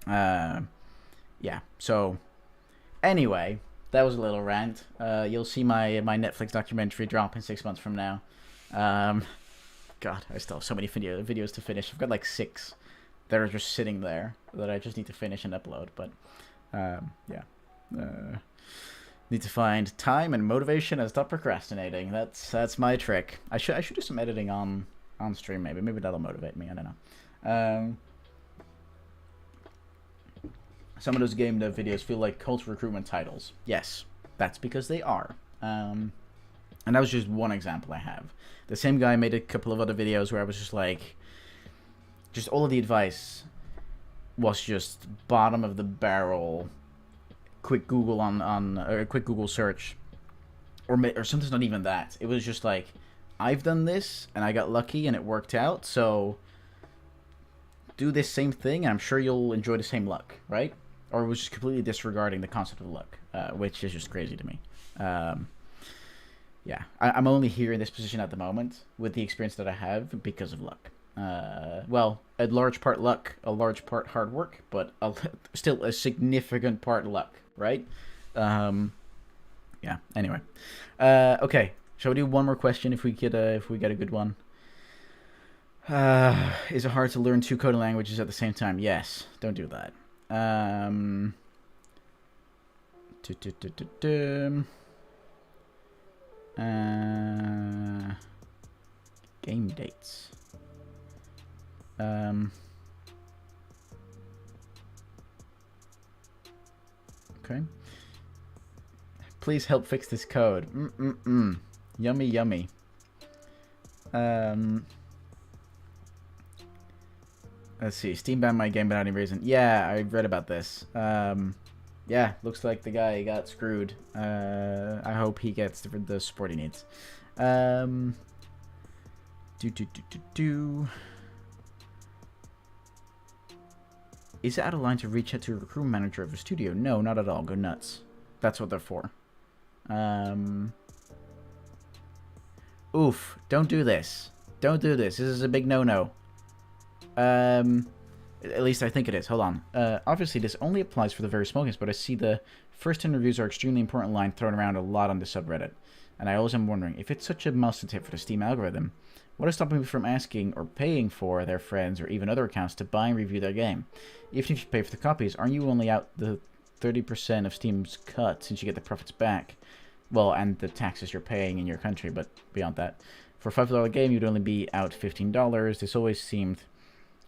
Yeah. So anyway, that was a little rant. You'll see my Netflix documentary drop in 6 months from now. God, I still have so many videos to finish. I've got like 6 that are just sitting there that I just need to finish and upload. But yeah, need to find time and motivation and stop procrastinating. That's my trick. I should do some editing on stream. Maybe that'll motivate me. I don't know. Some of those game dev videos feel like cult recruitment titles. Yes, that's because they are. And that was just one example I have. The same guy made a couple of other videos where I was just like, just all of the advice was just bottom of the barrel. Quick Google or a quick Google search, or something's not even that. It was just like, I've done this and I got lucky and it worked out. So do this same thing and I'm sure you'll enjoy the same luck, right? Or it was just completely disregarding the concept of luck, which is just crazy to me. Yeah, I'm only here in this position at the moment with the experience that I have because of luck. Well, a large part luck, a large part hard work, but still a significant part luck, right? Yeah. Anyway, okay. Shall we do one more question if we get a good one? Is it hard to learn 2 coding languages at the same time? Yes. Don't do that. Game dates. Okay. Please help fix this code. Yummy, yummy. Let's see. Steam banned my game without any reason. Yeah, I read about this. Yeah, looks like the guy got screwed. I hope he gets the support he needs. Is it out of line to reach out to a recruitment manager of a studio? No, not at all. Go nuts. That's what they're for. Oof. Don't do this. Don't do this. This is a big no-no. At least I think it is. Hold on. Obviously, this only applies for the very small games, but I see the first 10 reviews are extremely important line thrown around a lot on the subreddit. And I always am wondering, if it's such a must-have for the Steam algorithm, what is stopping me from asking or paying for their friends or even other accounts to buy and review their game? Even if you pay for the copies, aren't you only out the 30% of Steam's cut since you get the profits back? Well, and the taxes you're paying in your country, but beyond that. For a $5 game, you'd only be out $15. This always seemed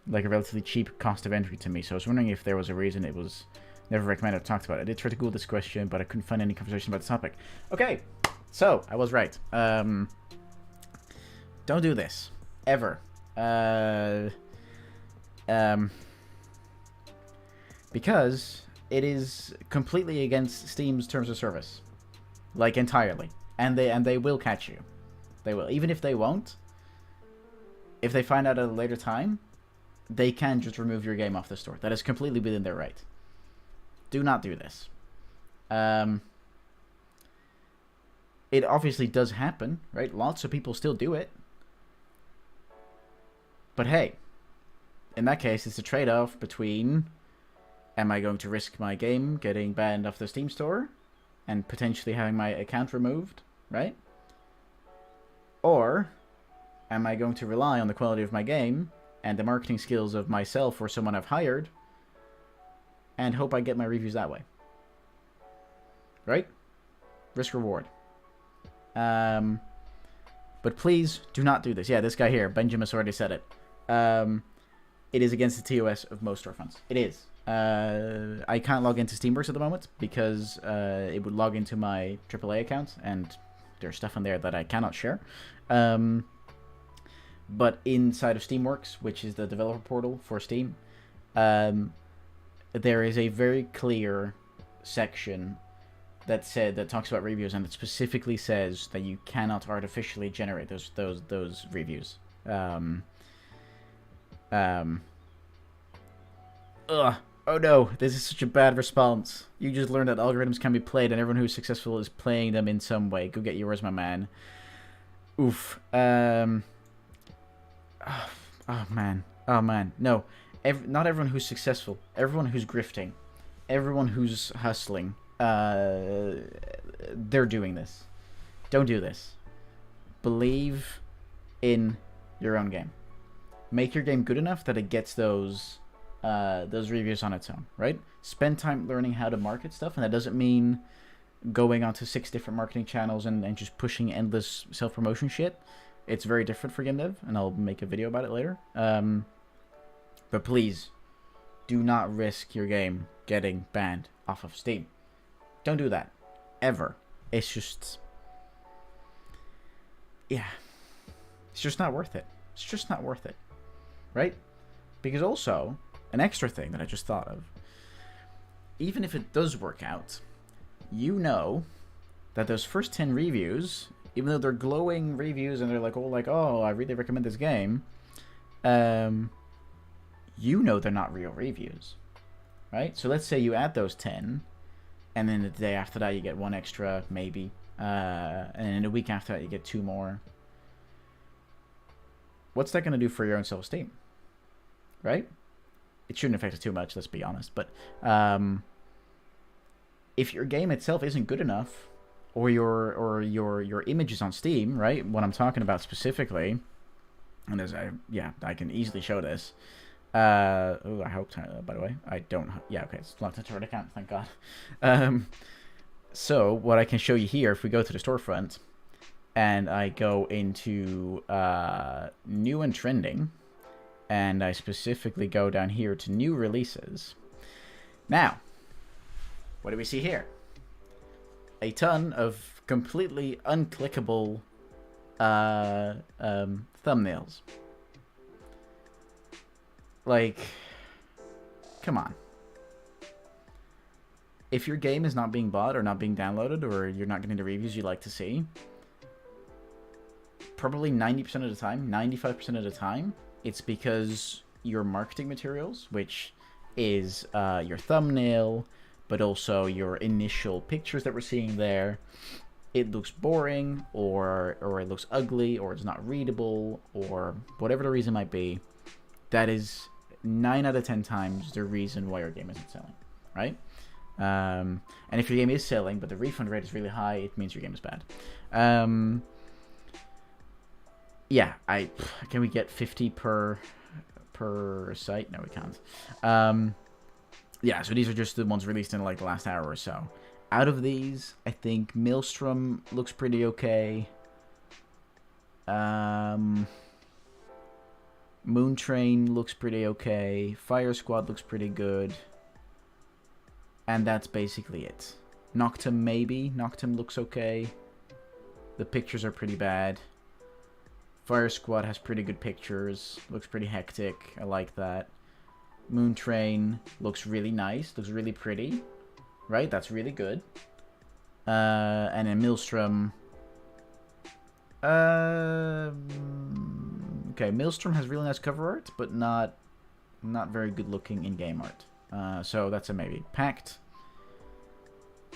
like a relatively cheap cost of entry to me, so I was wondering if there was a reason it was never recommended or talked about. I did try to Google this question, but I couldn't find any conversation about the topic. Okay, so I was right. Don't do this. Ever. Because it is completely against Steam's terms of service. Like, entirely. And they will catch you. They will. Even if they won't, if they find out at a later time, they can just remove your game off the store. That is completely within their right. Do not do this. It obviously does happen, right? Lots of people still do it. But hey, in that case, it's a trade-off between, am I going to risk my game getting banned off the Steam store and potentially having my account removed, right? Or am I going to rely on the quality of my game and the marketing skills of myself or someone I've hired and hope I get my reviews that way? Right? Risk reward. But please do not do this. Yeah, this guy here, Benjamin, already said it. It is against the TOS of most storefronts. It is. I can't log into Steamworks at the moment because it would log into my AAA account, and there's stuff in there that I cannot share. But inside of Steamworks, which is the developer portal for Steam, there is a very clear section that talks about reviews, and it specifically says that you cannot artificially generate those reviews. Oh no, this is such a bad response. You just learned that algorithms can be played, and everyone who's successful is playing them in some way. Go get yours, my man. Oof. Oh man. Oh man. No. Not everyone who's successful. Everyone who's grifting. Everyone who's hustling. They're doing this. Don't do this. Believe in your own game. Make your game good enough that it gets those reviews on its own, right? Spend time learning how to market stuff, and that doesn't mean going onto 6 different marketing channels and just pushing endless self-promotion shit. It's very different for game dev, and I'll make a video about it later. But please, do not risk your game getting banned off of Steam. Don't do that. Ever. It's just... yeah. It's just not worth it. It's just not worth it. Right? Because also, an extra thing that I just thought of, even if it does work out, you know that those first 10 reviews, even though they're glowing reviews and they're oh, I really recommend this game, you know they're not real reviews, right? So let's say you add those 10, and then the day after that you get 1 extra, maybe, and then a week after that you get 2 more. What's that going to do for your own self-esteem, right? It shouldn't affect it too much, let's be honest, but if your game itself isn't good enough, or your images on Steam, right? What I'm talking about specifically, and I can easily show this. I hope, by the way, I don't. Yeah, okay, it's not a turret account, thank God. So what I can show you here, if we go to the storefront, and I go into new and trending, and I specifically go down here to new releases. Now, what do we see here? A ton of completely unclickable thumbnails. Like, come on. If your game is not being bought or not being downloaded, or you're not getting the reviews you like to see, probably 90% of the time, 95% of the time, it's because your marketing materials, which is your thumbnail, but also your initial pictures that we're seeing there, it looks boring, or it looks ugly, or it's not readable, or whatever the reason might be. That is 9 out of 10 times the reason why your game isn't selling, right? And if your game is selling, but the refund rate is really high, it means your game is bad. Yeah, can we get 50 per site? No, we can't. Yeah, so these are just the ones released in like the last hour or so. Out of these, I think Maelstrom looks pretty okay. Moon Train looks pretty okay. Fire Squad looks pretty good. And that's basically it. Noctum maybe. Noctum looks okay. The pictures are pretty bad. Fire Squad has pretty good pictures. Looks pretty hectic. I like that. Moon Train looks really nice. Looks really pretty. Right? That's really good. And then Maelstrom... okay, Maelstrom has really nice cover art, but not very good looking in-game art. So that's a maybe. Pact.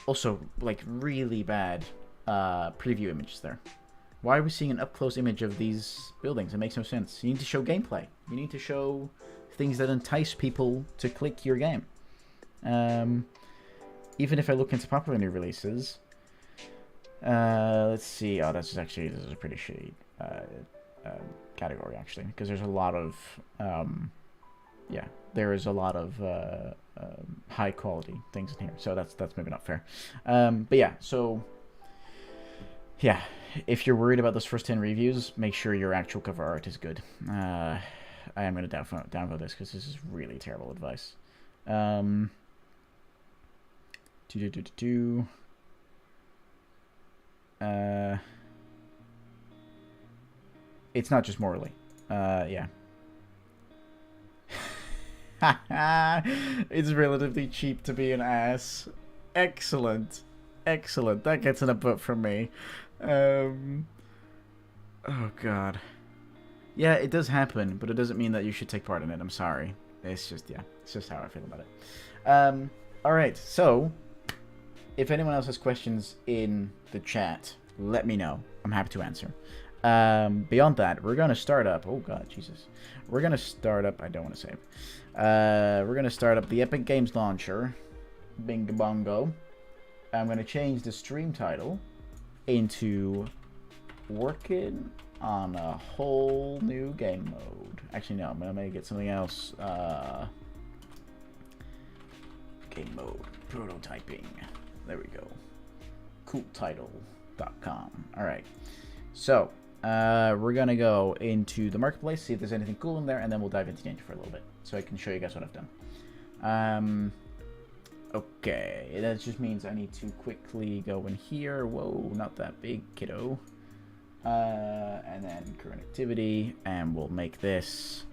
Also, like, really bad preview images there. Why are we seeing an up-close image of these buildings? It makes no sense. You need to show gameplay. You need to show things that entice people to click your game. Even if I look into popular new releases... let's see. Oh, this is a pretty shitty category, actually, because there's a lot of... yeah, there is a lot of high-quality things in here, so that's maybe not fair. But yeah, so... yeah, if you're worried about those first 10 reviews, make sure your actual cover art is good. I am going to downvote this because this is really terrible advice. Um, it's not just morally. Yeah. It's relatively cheap to be an ass. Excellent. Excellent. That gets an upvote from me. Oh, God. Yeah, it does happen, but it doesn't mean that you should take part in it. I'm sorry. It's just, yeah. It's just how I feel about it. Alright, so... if anyone else has questions in the chat, let me know. I'm happy to answer. Beyond that, we're going to start up... oh, God, Jesus. We're going to start up... I don't want to save. We're going to start up the Epic Games Launcher. Bingo bongo. I'm going to change the stream title into Working on a Whole New Game Mode. Actually, no. I'm going to make it something else. Game Mode. Prototyping. There we go. Cooltitle.com. Alright. So, we're going to go into the marketplace, see if there's anything cool in there, and then we'll dive into the engine for a little bit, so I can show you guys what I've done. Okay, that just means I need to quickly go in here. Whoa, not that big, kiddo. And then current activity, and we'll make this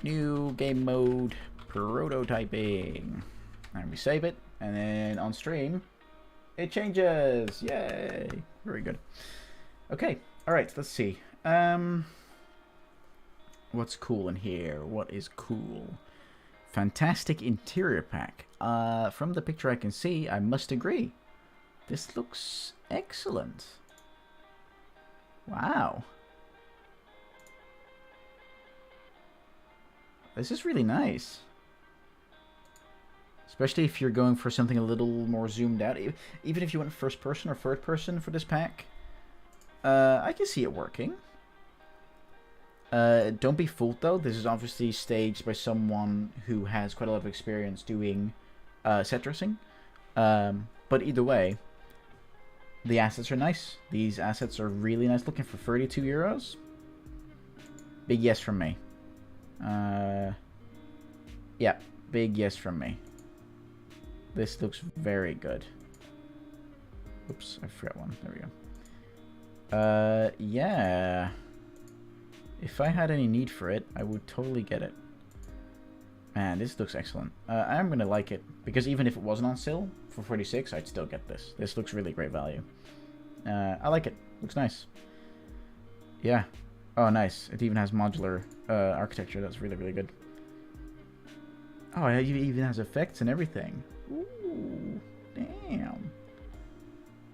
new game mode prototyping. And we save it, and then on stream, it changes. Yay! Very good. Okay, alright, let's see. What's cool in here? What is cool? Fantastic interior pack. From the picture I can see, I must agree. This looks excellent. Wow. This is really nice. Especially if you're going for something a little more zoomed out. Even if you went first person or third person for this pack. I can see it working. Don't be fooled though. This is obviously staged by someone who has quite a lot of experience doing set dressing. But either way, the assets are nice. These assets are really nice looking for 32 euros. Big yes from me. Yeah, big yes from me. This looks very good. Oops, I forgot one. There we go. Yeah. If I had any need for it, I would totally get it. Man, this looks excellent. I'm going to like it, because even if it wasn't on sale for 46, I'd still get this. This looks really great value. I like it. Looks nice. Yeah. Oh, nice. It even has modular architecture. That's really, really good. Oh, it even has effects and everything. Ooh, damn.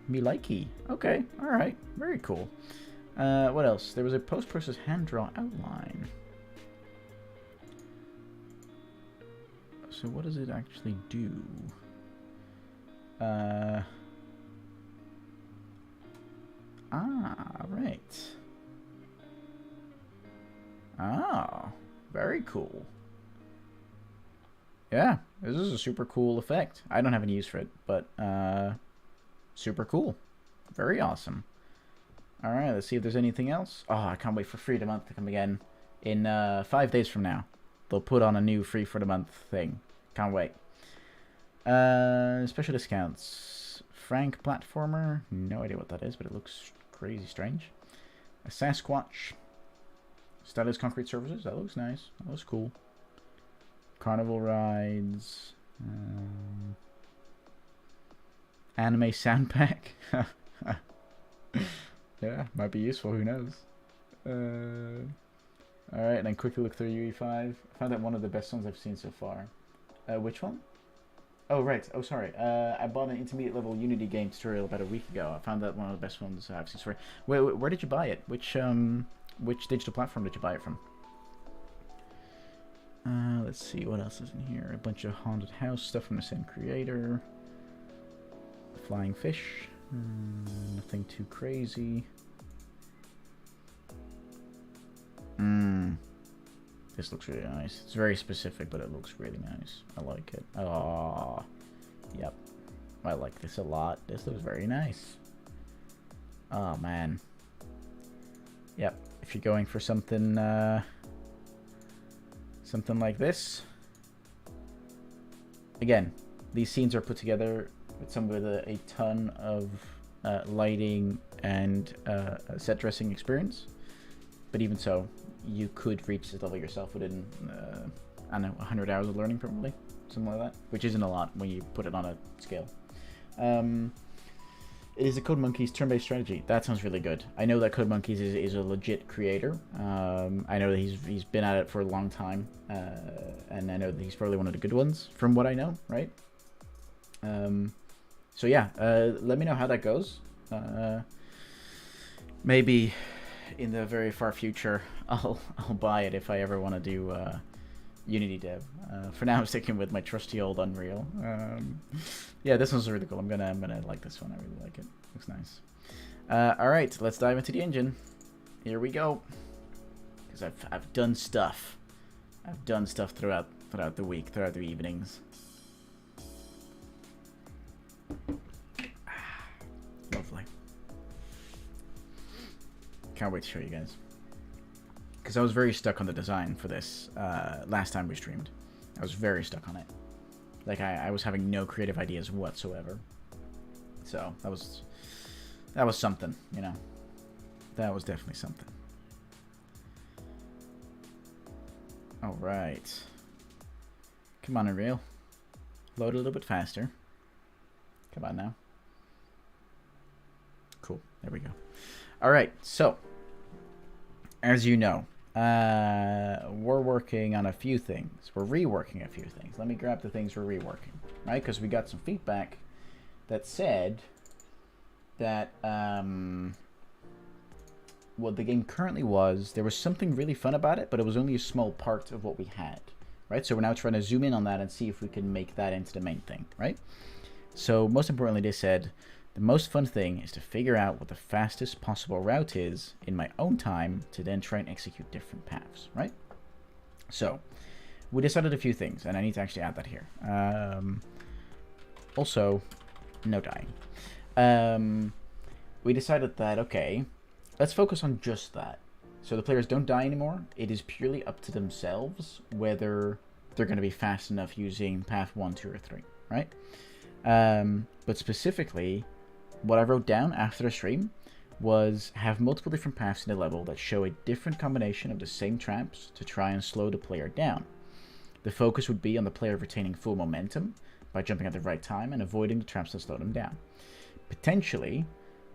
Me likey. Okay, alright. Very cool. What else? There was a post-process hand-draw outline. So what does it actually do? Right. Oh, very cool. Yeah, this is a super cool effect. I don't have any use for it, but super cool. Very awesome. Alright, let's see if there's anything else. Oh, I can't wait for Free the Month to come again. In 5 days from now, they'll put on a new Free for the Month thing. Can't wait. Special discounts. Frank Platformer. No idea what that is, but it looks crazy strange. A Sasquatch. Stylus Concrete Surfaces. That looks nice. That looks cool. Carnival Rides. Anime Sound Pack. Yeah, might be useful. Who knows? Alright, and then quickly look through UE5. I found that one of the best ones I've seen so far. Which one? Oh, right. Oh, sorry. I bought an intermediate level Unity game tutorial about a week ago. I found that one of the best ones I've seen so far. Where did you buy it? Which digital platform did you buy it from? Let's see. What else is in here? A bunch of haunted house stuff from the same creator. Flying fish. Nothing too crazy. This looks really nice. It's very specific, but it looks really nice. I like it. Oh, yep. I like this a lot. This looks very nice. Oh, man. Yep. If you're going for something, something like this, again, these scenes are put together with a ton of lighting and set dressing experience. But even so, you could reach this level yourself within, I don't know, 100 hours of learning probably. Something like that. Which isn't a lot when you put it on a scale. It is a Code Monkeys turn-based strategy. That sounds really good. I know that Code Monkeys is a legit creator. I know that he's been at it for a long time. And I know that he's probably one of the good ones, from what I know, right? So yeah, let me know how that goes. Maybe in the very far future, I'll buy it if I ever want to do Unity dev. For now, I'm sticking with my trusty old Unreal. Yeah, this one's really cool. I'm gonna like this one. I really like it. Looks nice. All right, let's dive into the engine. Here we go. Because I've done stuff. I've done stuff throughout the week, throughout the evenings. Lovely. Can't wait to show you guys. Because I was very stuck on the design for this last time we streamed. I was very stuck on it. Like, I was having no creative ideas whatsoever. So, that was something, you know. That was definitely something. Alright. Come on, Unreal. Load a little bit faster. Come on now. Cool. There we go. Alright, so. As you know, we're working on a few things. We're reworking a few things. Let me grab the things we're reworking, right? Because we got some feedback that said that what the game currently was, there was something really fun about it, but it was only a small part of what we had, right? So we're now trying to zoom in on that and see if we can make that into the main thing, right? So most importantly, they said, the most fun thing is to figure out what the fastest possible route is in my own time to then try and execute different paths, right? So, we decided a few things, and I need to actually add that here. Also, no dying. We decided that, okay, let's focus on just that. So the players don't die anymore. It is purely up to themselves whether they're going to be fast enough using path 1, 2, or 3, right? But specifically, what I wrote down after the stream was have multiple different paths in the level that show a different combination of the same traps to try and slow the player down. The focus would be on the player retaining full momentum by jumping at the right time and avoiding the traps that slow them down. Potentially,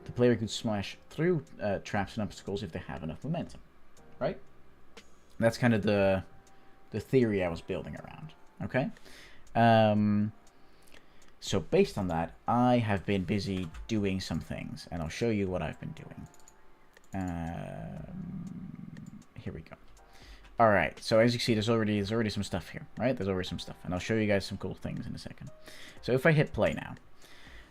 the player could smash through traps and obstacles if they have enough momentum, right? That's kind of the theory I was building around, okay? So based on that, I have been busy doing some things, and I'll show you what I've been doing. Here we go. All right, so as you see, there's already some stuff here, right? There's already some stuff, and I'll show you guys some cool things in a second. So if I hit play now,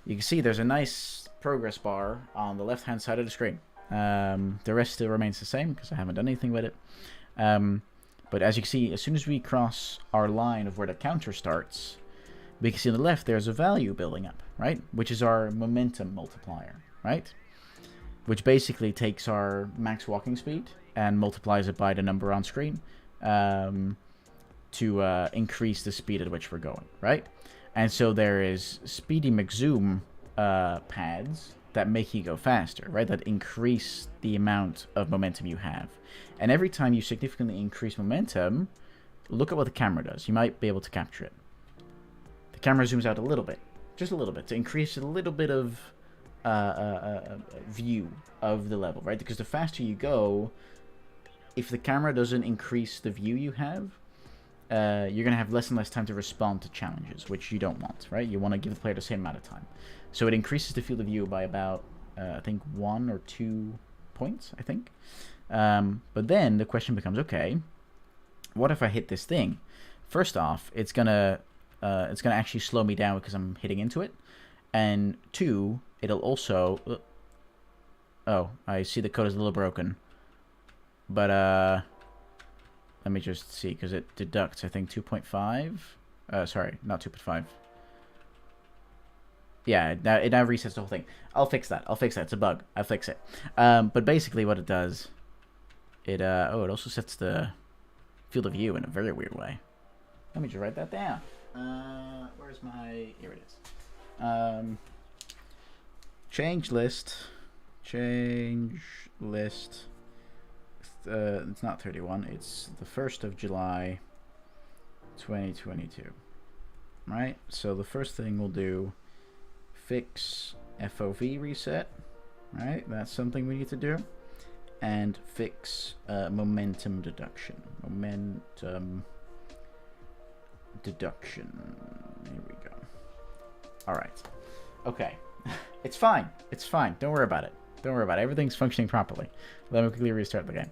you can see there's a nice progress bar on the left-hand side of the screen. The rest still remains the same because I haven't done anything with it. But as you can see, as soon as we cross our line of where the counter starts, we can see on the left there's a value building up, right? Which is our momentum multiplier, right? Which basically takes our max walking speed and multiplies it by the number on screen to increase the speed at which we're going, right? And so there is Speedy McZoom pads that make you go faster, right? That increase the amount of momentum you have. And every time you significantly increase momentum, look at what the camera does. You might be able to capture it. The camera zooms out a little bit, just a little bit, to increase a little bit of view of the level, right? Because the faster you go, if the camera doesn't increase the view you have, you're going to have less and less time to respond to challenges, which you don't want, right? You want to give the player the same amount of time. So it increases the field of view by about, I think, 1 or 2 points, I think. But then the question becomes, okay, what if I hit this thing? First off, it's gonna actually slow me down because I'm hitting into it. And 2, it'll also... oh, I see the code is a little broken. But, let me just see, because it deducts, I think, 2.5. Sorry, not 2.5. Yeah, it now resets the whole thing. I'll fix that. It's a bug. I'll fix it. But basically what it does, it also sets the field of view in a very weird way. Let me just write that down. Where's my... Here it is. Change list. Change list. It's not 31. It's the 1st of July, 2022. Right? So the first thing we'll do, fix FOV reset. Right? That's something we need to do. And fix momentum deduction. Momentum deduction. Here we go. Alright. Okay. It's fine. It's fine. Don't worry about it. Don't worry about it. Everything's functioning properly. Let me quickly restart the game.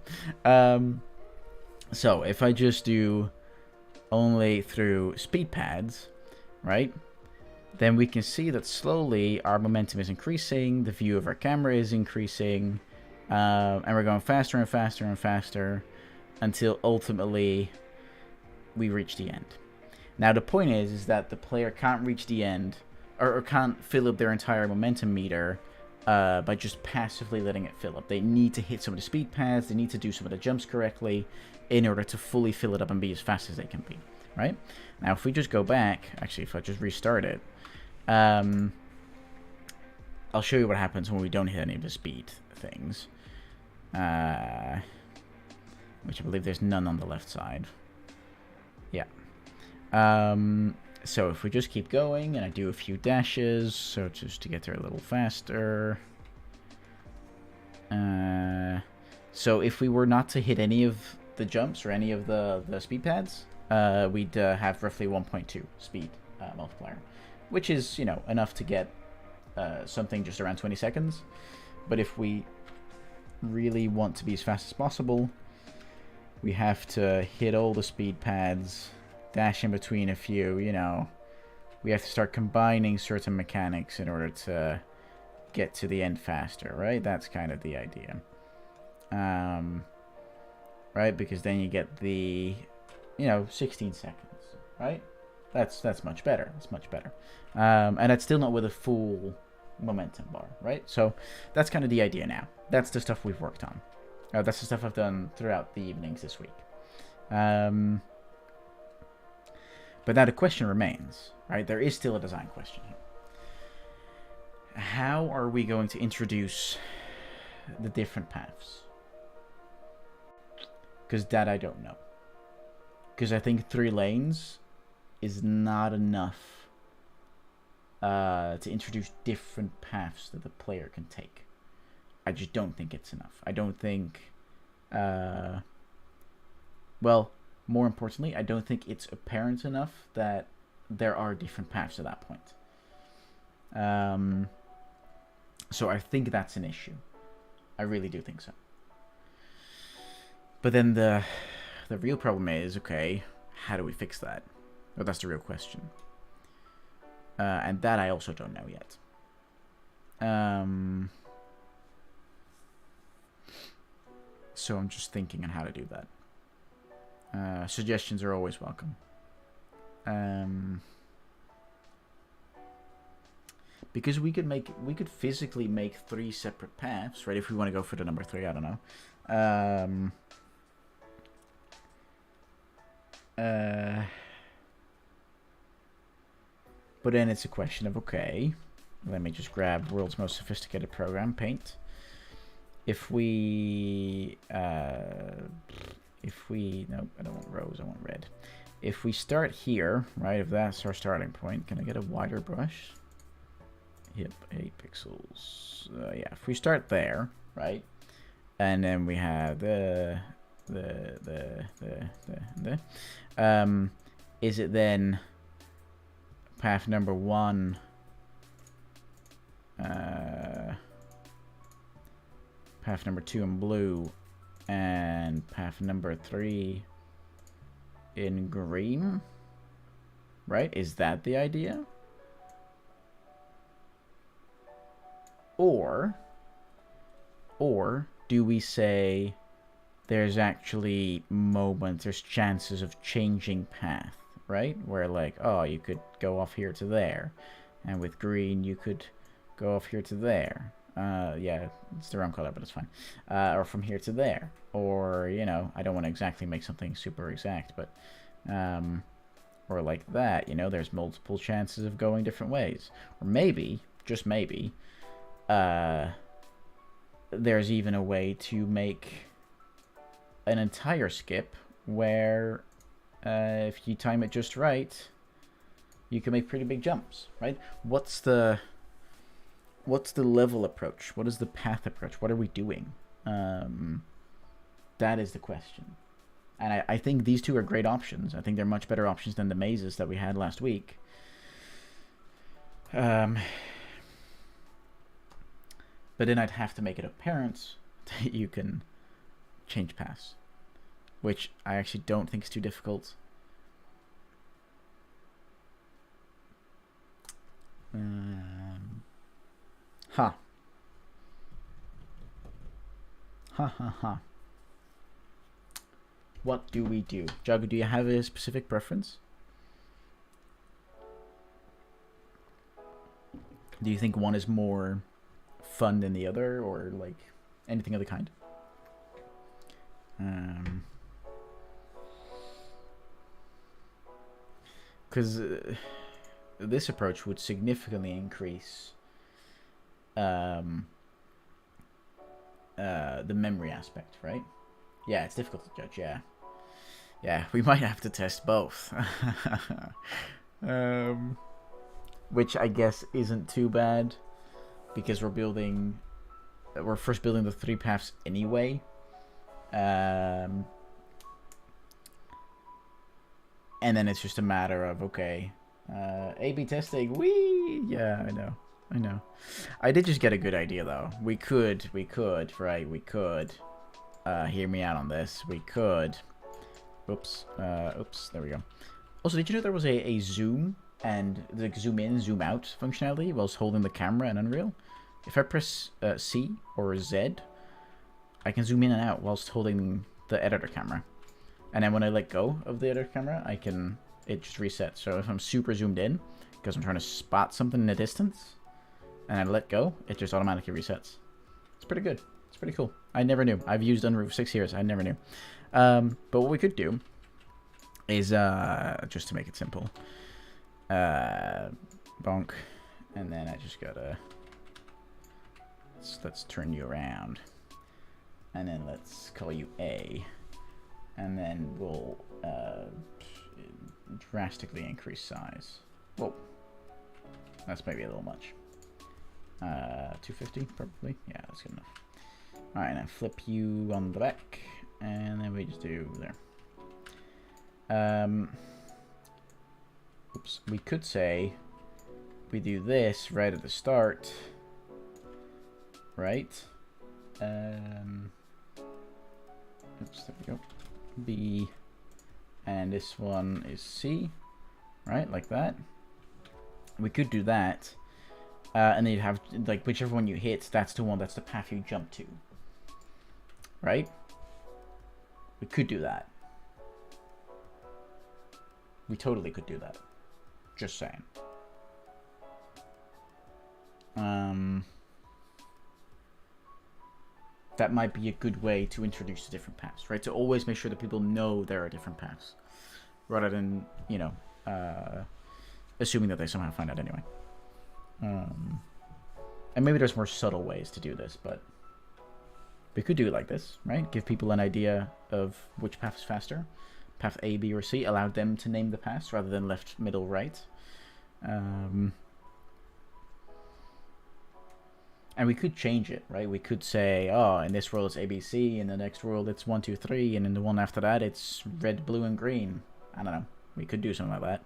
So, if I just do only through speed pads, right? Then we can see that slowly our momentum is increasing. The view of our camera is increasing. And we're going faster and faster and faster until ultimately we reach the end. Now the point is that the player can't reach the end or can't fill up their entire momentum meter by just passively letting it fill up. They need to hit some of the speed pads, they need to do some of the jumps correctly in order to fully fill it up and be as fast as they can be, right? Now if we just go back, actually if I just restart it, I'll show you what happens when we don't hit any of the speed things. Which I believe there's none on the left side. Yeah. So if we just keep going and I do a few dashes, so just to get there a little faster. So if we were not to hit any of the jumps or any of the speed pads, we'd have roughly 1.2 speed multiplier, which is, you know, enough to get something just around 20 seconds. But if we really want to be as fast as possible, we have to hit all the speed pads, dash in between a few, you know. We have to start combining certain mechanics in order to get to the end faster, right? That's kind of the idea. Right? Because then you get the, you know, 16 seconds, right? That's much better. That's much better. And that's still not with a full momentum bar, right? So that's kind of the idea now. That's the stuff we've worked on. That's the stuff I've done throughout the evenings this week. But now the question remains, right? There is still a design question here. How are we going to introduce the different paths? Because that I don't know. Because I think 3 lanes is not enough to introduce different paths that the player can take. I just don't think it's enough. I don't think... well, more importantly, I don't think it's apparent enough that there are different paths at that point. So I think that's an issue. I really do think so. But then the real problem is, okay, how do we fix that? Well, that's the real question. And that I also don't know yet. So I'm just thinking on how to do that. Suggestions are always welcome. Because we could physically make 3 separate paths, right? If we want to go for the number 3, I don't know. But then it's a question of, okay, let me just grab world's most sophisticated program, Paint. If we, no, I don't want rows, I want red. If we start here, right, if that's our starting point, can I get a wider brush? Yep, 8 pixels. Yeah, if we start there, right, and then we have is it then path number 1, path number 2 in blue, and path number 3 in green, right? Is that the idea? Or do we say there's actually moments, there's chances of changing path, right? Where like, oh, you could go off here to there, and with green you could go off here to there. Yeah, it's the wrong color, but it's fine. Or from here to there, or, you know, I don't want to exactly make something super exact, but or like that. You know, there's multiple chances of going different ways. Or maybe, just maybe, there's even a way to make an entire skip where if you time it just right, you can make pretty big jumps, right? What's the level approach? What is the path approach? What are we doing? That is the question. And I think these two are great options. I think they're much better options than the mazes that we had last week. But then I'd have to make it apparent that you can change paths, which I actually don't think is too difficult. Ha. Ha ha ha. What do we do? Jug, do you have a specific preference? Do you think one is more fun than the other, or like anything of the kind? Because this approach would significantly increase the memory aspect, right? Yeah, it's difficult to judge, yeah. Yeah, we might have to test both. Which I guess isn't too bad, because we're first building the 3 paths anyway. And then it's just a matter of, okay, A/B testing, whee! Yeah, I know. I did just get a good idea, though. We could, hear me out on this. We could, oops, there we go. Also, did you know there was a zoom and the zoom in, zoom out functionality whilst holding the camera in Unreal? If I press C or Z, I can zoom in and out whilst holding the editor camera. And then when I let go of the editor camera, it just resets. So if I'm super zoomed in, because I'm trying to spot something in the distance, and I let go, it just automatically resets. It's pretty good. It's pretty cool. I never knew. I've used Unreal for 6 years. I never knew. But what we could do is, just to make it simple, bonk, and then I just gotta, let's turn you around, and then let's call you A, and then we'll drastically increase size. Whoa, that's maybe a little much. 250 probably. Yeah, that's good enough. All right, now flip you on the back, and then we just do there. Oops. We could say we do this right at the start, right? Oops, there we go. B, and this one is C, right? Like that. We could do that, and then you'd have, like, whichever one you hit, that's the path you jump to, right? We could do that. We totally could do that. Just saying. That might be a good way to introduce the different paths, right? To always make sure that people know there are different paths, rather than, you know, assuming that they somehow find out anyway. And maybe there's more subtle ways to do this, but we could do it like this, right? Give people an idea of which path is faster. Path A, B, or C. Allow them to name the paths rather than left, middle, right. And we could change it, right? We could say, oh, in this world it's A, B, C, in the next world it's 1, 2, 3, and in the one after that it's red, blue, and green. I don't know. We could do something like that.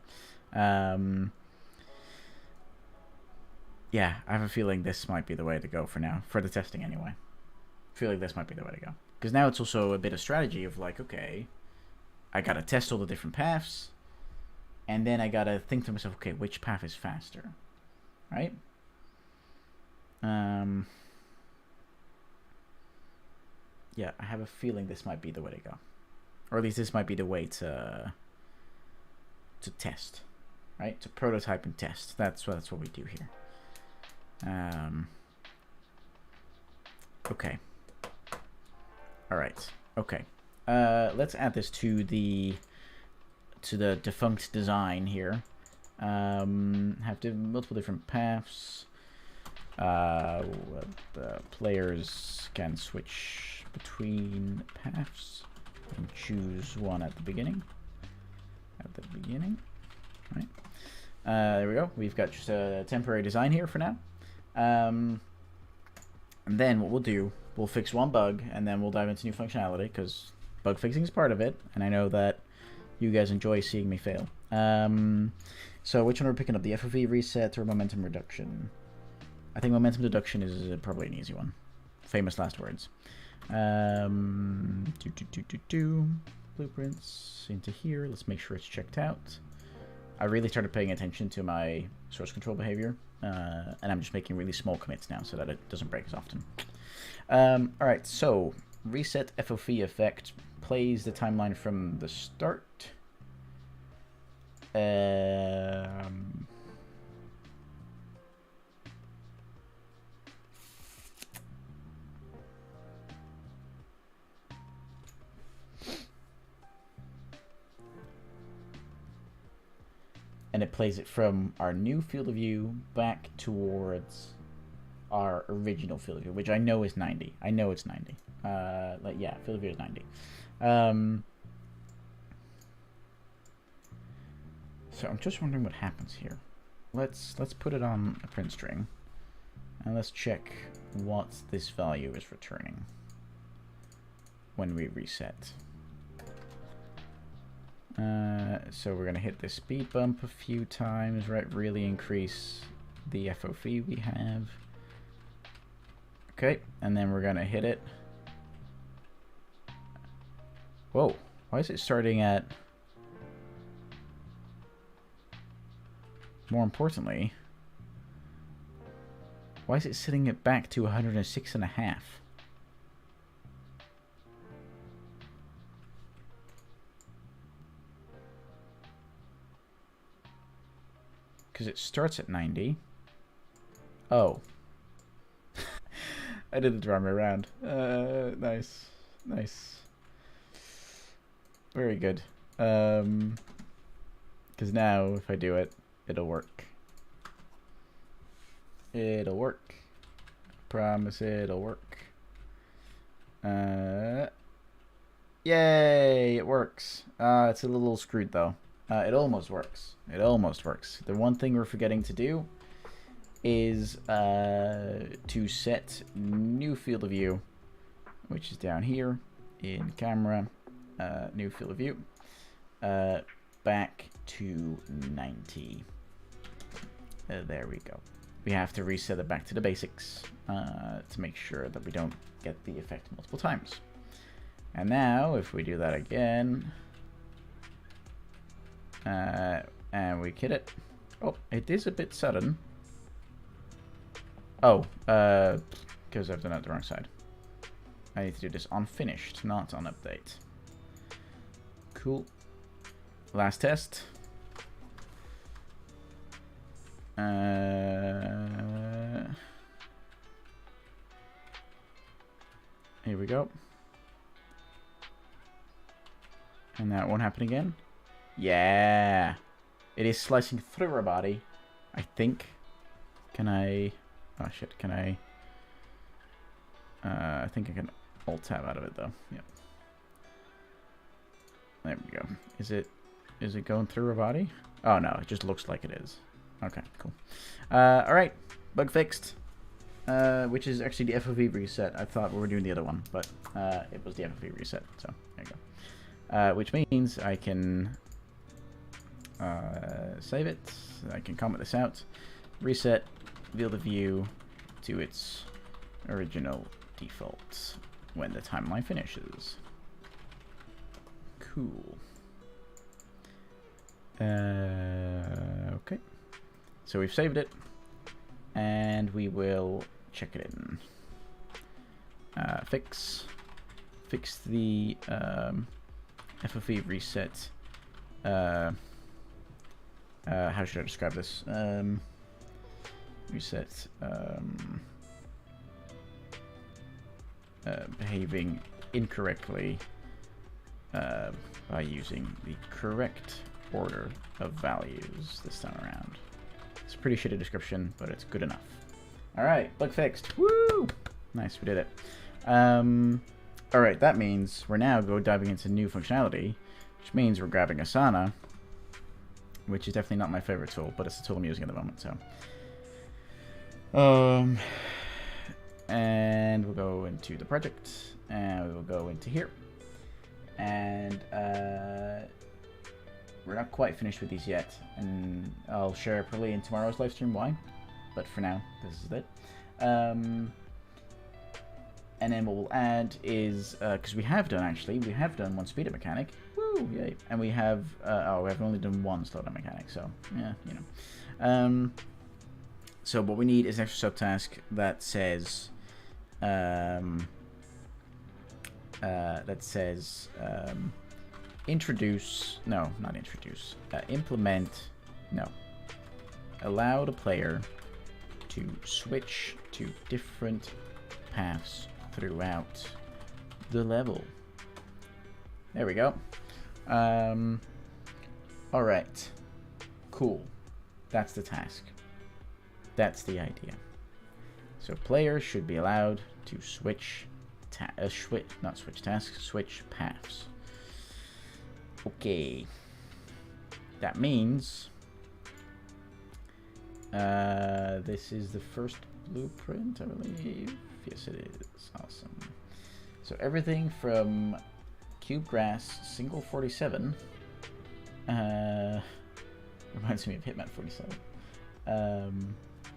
Yeah, I have a feeling this might be the way to go for now, for the testing anyway. I feel like this might be the way to go. Because now it's also a bit of strategy of like, okay, I gotta test all the different paths, and then I gotta think to myself, okay, which path is faster, right? Yeah, I have a feeling this might be the way to go, or at least this might be the way to test, right? To prototype and test. That's what we do here. Okay. All right. Okay. Let's add this to the to the defunct design here. Have multiple different paths. The players can switch between paths and choose one at the beginning. Right. There we go. We've got just a temporary design here for now. And then what we'll do, we'll fix one bug, and then we'll dive into new functionality, because bug fixing is part of it, and I know that you guys enjoy seeing me fail. So which one are we picking up, the FOV reset or momentum reduction? I think momentum reduction is probably an easy one. Famous last words. Blueprints into here. Let's make sure it's checked out. I really started paying attention to my source control behavior, and I'm just making really small commits now so that it doesn't break as often. Alright, so reset FOV effect plays the timeline from the start. And it plays it from our new field of view back towards our original field of view, which I know is 90. I know it's 90. Like, yeah, field of view is 90. So I'm just wondering what happens here. Let's put it on a print string, and let's check what this value is returning when we reset. So we're going to hit this speed bump a few times, right? Really increase the FOV we have. Okay, and then we're going to hit it. Whoa, why is it starting at... More importantly, why is it setting it back to 106.5? Because it starts at 90. Oh. I did the wrong way around. Nice. Nice. Very good. Because now, if I do it, it'll work. It'll work. Promise it'll work. Yay! It works. It's a little screwed though. It almost works. It almost works. The one thing we're forgetting to do is to set new field of view, which is down here in camera, new field of view, back to 90. There we go. We have to reset it back to the basics to make sure that we don't get the effect multiple times. And now, if we do that again, and we hit it. Oh, it is a bit sudden. Oh, because I've done it the wrong side. I need to do this on finished, not on update. Cool. Last test. Here we go. And that won't happen again. Yeah. It is slicing through our body, I think. Can I... Oh shit, can I... I think I can Alt-Tab out of it though. Yep. There we go. Is it going through our body? Oh no, it just looks like it is. Okay, cool. Alright, bug fixed. Which is actually the FOV reset. I thought we were doing the other one, but it was the FOV reset, so there you go. Which means I can save it. I can comment this out. Reset field of view to its original default when the timeline finishes. Cool. Okay. So we've saved it, and we will check it in. Fix the FOV reset. How should I describe this? Reset behaving incorrectly by using the correct order of values this time around. It's a pretty shitty description, but it's good enough. Alright, bug fixed. Woo! Nice, we did it. Alright, that means we're now diving into new functionality, which means we're grabbing Asana, which is definitely not my favorite tool, but it's the tool I'm using at the moment, so. And we'll go into the project, and we will go into here. And we're not quite finished with these yet, and I'll share probably in tomorrow's live stream why, but for now, this is it. And then what we'll add is, because we have done one speeder mechanic, woo, yay, and we have, we have only done one slowdown mechanic, so, yeah, you know. So what we need is an extra subtask that says, allow the player to switch to different paths throughout the level. There we go. Alright. Cool. That's the task. That's the idea. So players should be allowed to switch paths. Okay. That means this is the first blueprint, I believe. Yes, it is. Awesome. So everything from Cube Grass Single 47 reminds me of Hitman 47.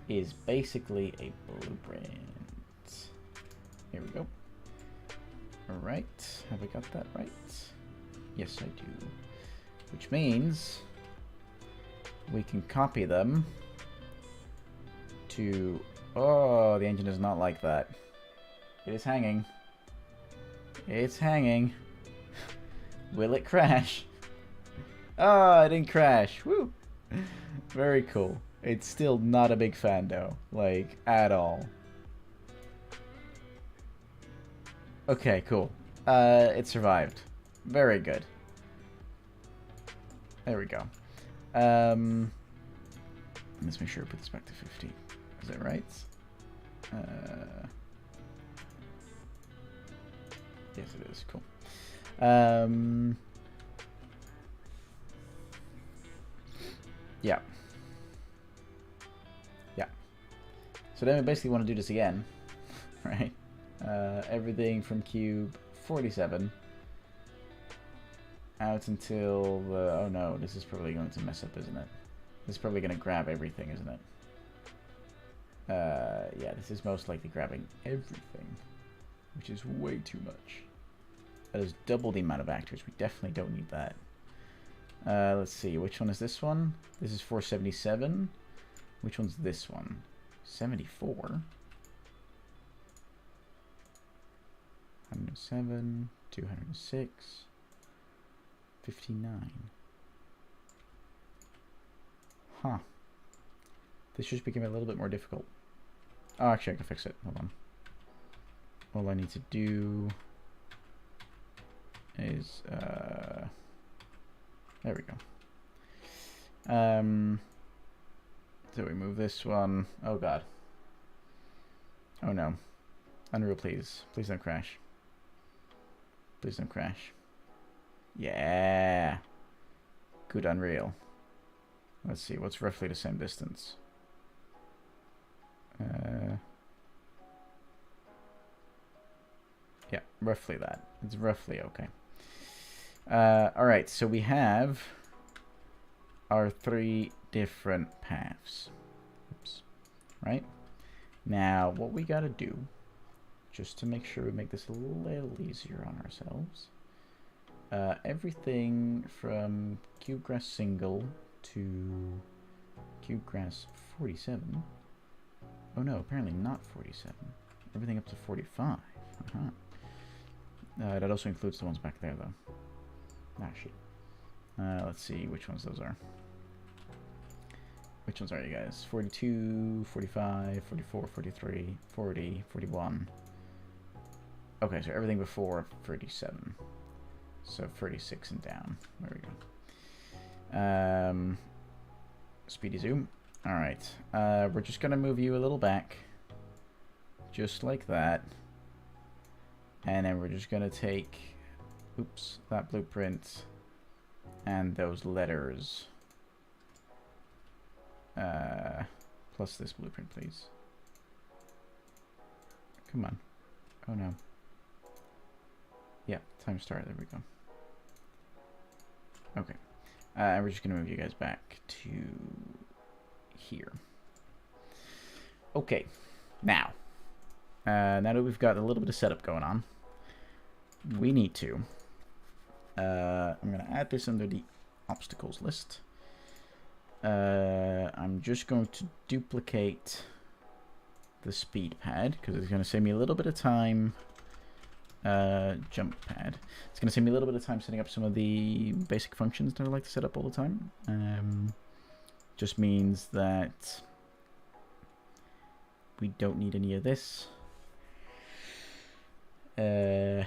Is basically a blueprint. Here we go. Alright, have I got that right? Yes, I do. Which means we can copy them to... Oh, the engine does not like that. It is hanging. It's hanging. Will it crash? Oh, it didn't crash. Woo! Very cool. It's still not a big fan though, like, at all. Okay, cool. It survived. Very good. There we go. Let's make sure I put this back to 50. Is that right? Yes, it is. Cool. Yeah. Yeah. So then we basically want to do this again, right? Everything from cube 47 out until the... Oh no, this is probably going to mess up, isn't it? This is probably going to grab everything, isn't it? Yeah, this is most likely grabbing everything, which is way too much. That is double the amount of actors. We definitely don't need that. Let's see, which one is this one? This is 477. Which one's this one? 74. 107, 206, 59. Huh. This should become a little bit more difficult. Oh, actually, I can fix it. Hold on. All I need to do is, there we go. So we move this one. Oh, God. Oh, no. Unreal, please. Please don't crash. Please don't crash. Yeah. Good Unreal. Let's see, what's roughly the same distance? Yeah, roughly that. It's roughly okay. Alright, so we have our 3 different paths. Oops. Right? Now, what we gotta do, just to make sure we make this a little easier on ourselves, everything from Cubegrass Single to Cubegrass 47. Oh no, apparently not 47. Everything up to 45. That also includes the ones back there, though. Ah, shit. Let's see which ones those are. Which ones are you guys? 42, 45, 44, 43, 40, 41. Okay, so everything before 37. So 36 and down. There we go. Speedy zoom. Alright. We're just going to move you a little back. Just like that. And then we're just going to take, oops, that blueprint and those letters. Plus this blueprint, please. Come on. Oh no. Yeah, time start. There we go. Okay. We're just going to move you guys back to here. Okay. Now that we've got a little bit of setup going on, we need to. I'm going to add this under the obstacles list. I'm just going to duplicate the speed pad because it's going to save me a little bit of time. Jump pad. It's going to save me a little bit of time setting up some of the basic functions that I like to set up all the time. Just means that we don't need any of this. No,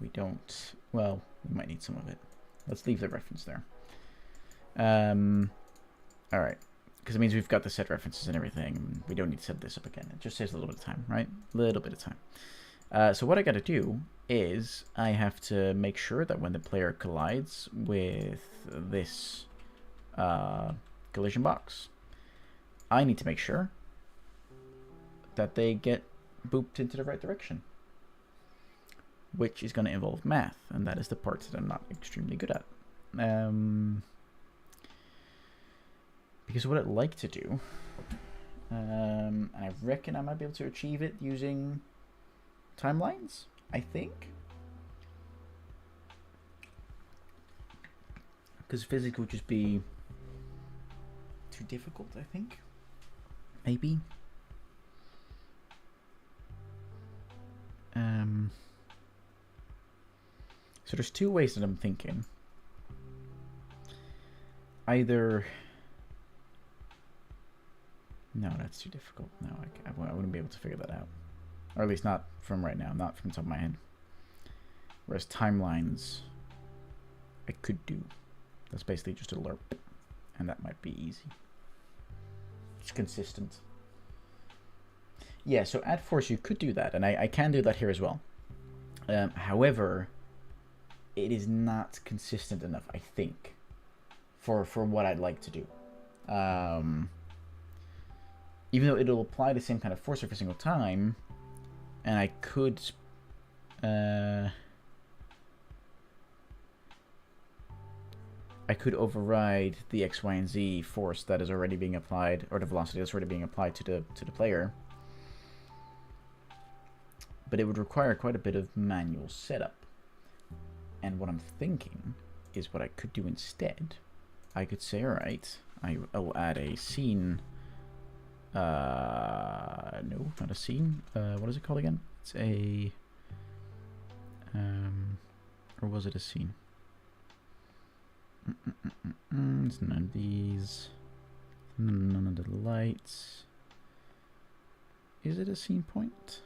we don't. Well, we might need some of it. Let's leave the reference there. All right. Because it means we've got the set references and everything. We don't need to set this up again. It just saves a little bit of time, right? A little bit of time. So what I got to do is I have to make sure that when the player collides with this collision box, I need to make sure that they get booped into the right direction, which is going to involve math, and that is the part that I'm not extremely good at. Because what I'd like to do, and I reckon I might be able to achieve it using timelines, I think. Because physics would just be too difficult, I think. Maybe. So there's two ways that I'm thinking. Either... No, that's too difficult. No, I wouldn't be able to figure that out. Or at least not from right now, not from the top of my head. Whereas timelines, I could do. That's basically just a lerp. And that might be easy. It's consistent. Yeah, so at force you could do that, and I can do that here as well. However, it is not consistent enough, I think, for what I'd like to do. Even though it'll apply the same kind of force every single time, and I could override the X, Y, and Z force that is already being applied, or the velocity that's already being applied to the player. But it would require quite a bit of manual setup. And what I'm thinking is what I could do instead. I could say, alright, I will add a scene. No, not a scene. What is it called again? It's a... or was it a scene? It's none of these. None of the lights. Is it a scene point?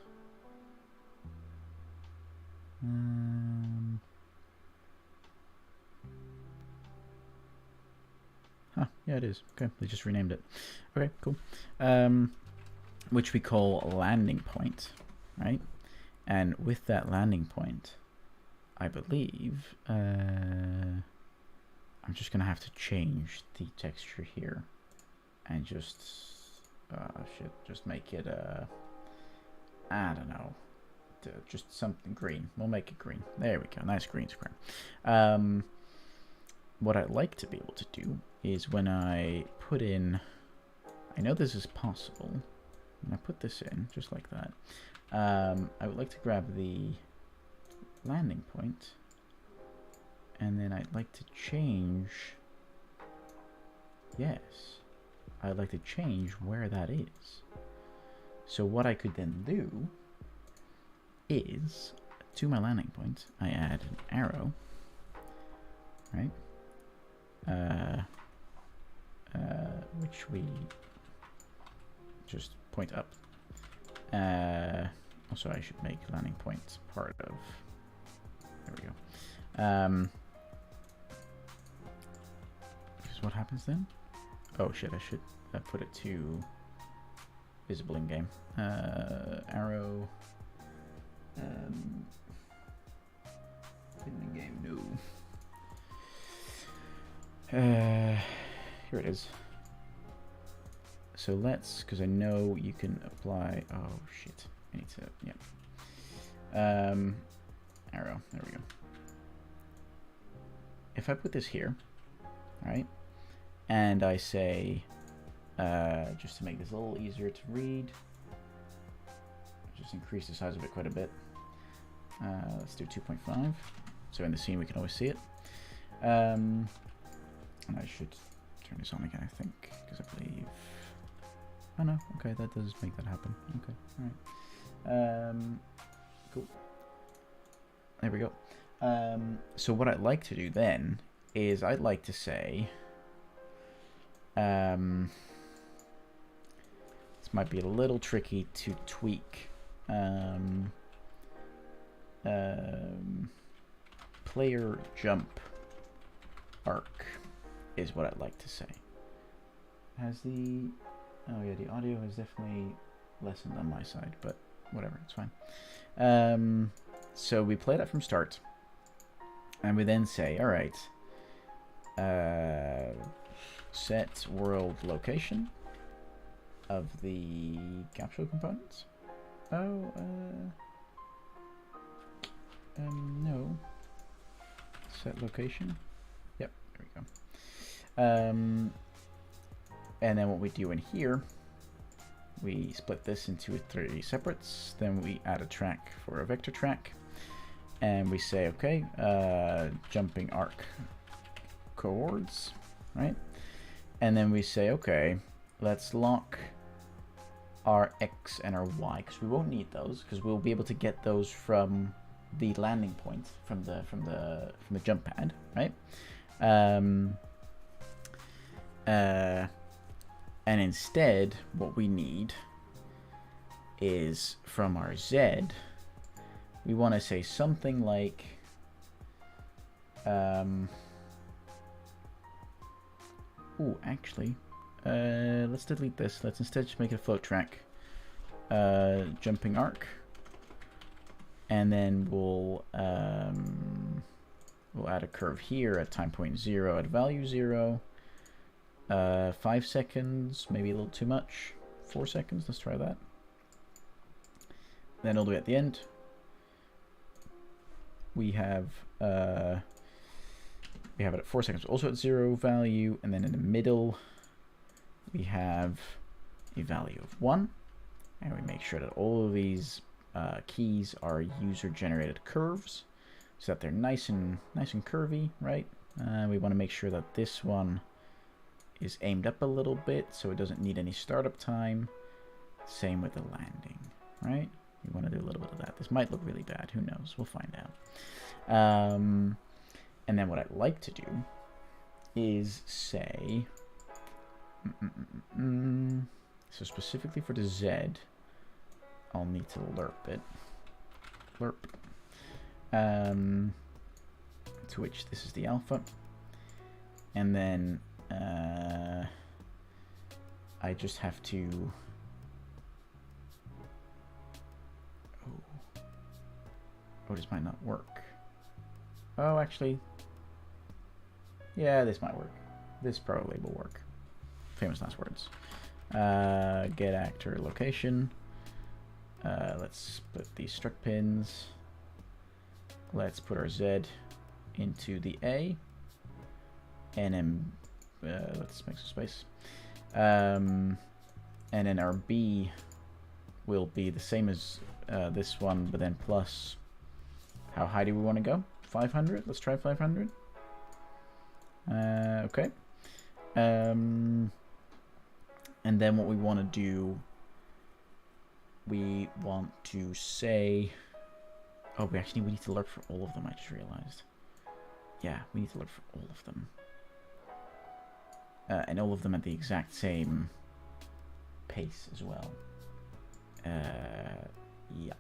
Huh, yeah it is. Okay, they just renamed it. Okay, cool. Which we call a landing point, right? And with that landing point, I believe, I'm just gonna have to change the texture here and just, just make it, I don't know, just something green. We'll make it green. There we go. Nice green square. What I'd like to be able to do is when I put in, I know this is possible. When I put this in, just like that, I would like to grab the landing point, and then I'd like to change, yes, I'd like to change where that is. So what I could then do is, to my landing point, I add an arrow, right? Which we just point up. Also, I should make landing points part of. There we go. So what happens then? Oh shit, I should put it to visible in game. Arrow. In game, no. Here it is. So let's, because I know you can apply. Oh shit, I need to. Yeah. Arrow. There we go. If I put this here, right, and I say, just to make this a little easier to read, just increase the size of it quite a bit. Let's do 2.5. So in the scene we can always see it. And I should turn this on again, I think, because I believe. Oh no, okay, that does make that happen. Okay, alright. Cool. There we go. So what I'd like to do then is I'd like to say, this might be a little tricky to tweak. Player jump arc is what I'd like to say. Has the... Oh yeah, the audio is definitely lessened on my side, but whatever, it's fine. So we play that from start, and we then say, all right, set world location of the capsule components. Oh, no. Set location. Yep, there we go. And then what we do in here, we split this into 3 separates. Then we add a track for a vector track. And we say, okay, jumping arc coords, right? And then we say, okay, let's lock our X and our Y, because we won't need those, because we'll be able to get those from the landing point, from the jump pad, right? And instead, what we need is from our Z, we want to say something like, actually, let's delete this. Let's instead just make it a float track. Jumping arc. And then we'll add a curve here at time point 0 at value 0. 5 seconds, maybe a little too much. 4 seconds, let's try that. Then all the way at the end, we have it at 4 seconds, also at 0 value, and then in the middle we have a value of 1, and we make sure that all of these keys are user-generated curves, so that they're nice and curvy, right? We want to make sure that this one is aimed up a little bit, so it doesn't need any startup time. Same with the landing, right? You want to do a little bit of that. This might look really bad. Who knows? We'll find out. And then what I'd like to do is say, so specifically for the Z, I'll need to lerp it. Lerp. To which this is the alpha. And then I just have to... Oh, this might not work. Oh, actually... Yeah, this might work. This probably will work. Famous last words. Get actor location. Let's put these struct pins. Let's put our Z into the A. And then let's make some space. And then our B will be the same as this one, but then plus... How high do we want to go? 500? Let's try 500. Okay. And then what we want to do, we want to say... Oh, we need to look for all of them, I just realized. Yeah, we need to look for all of them. And all of them at the exact same pace as well. Yeah.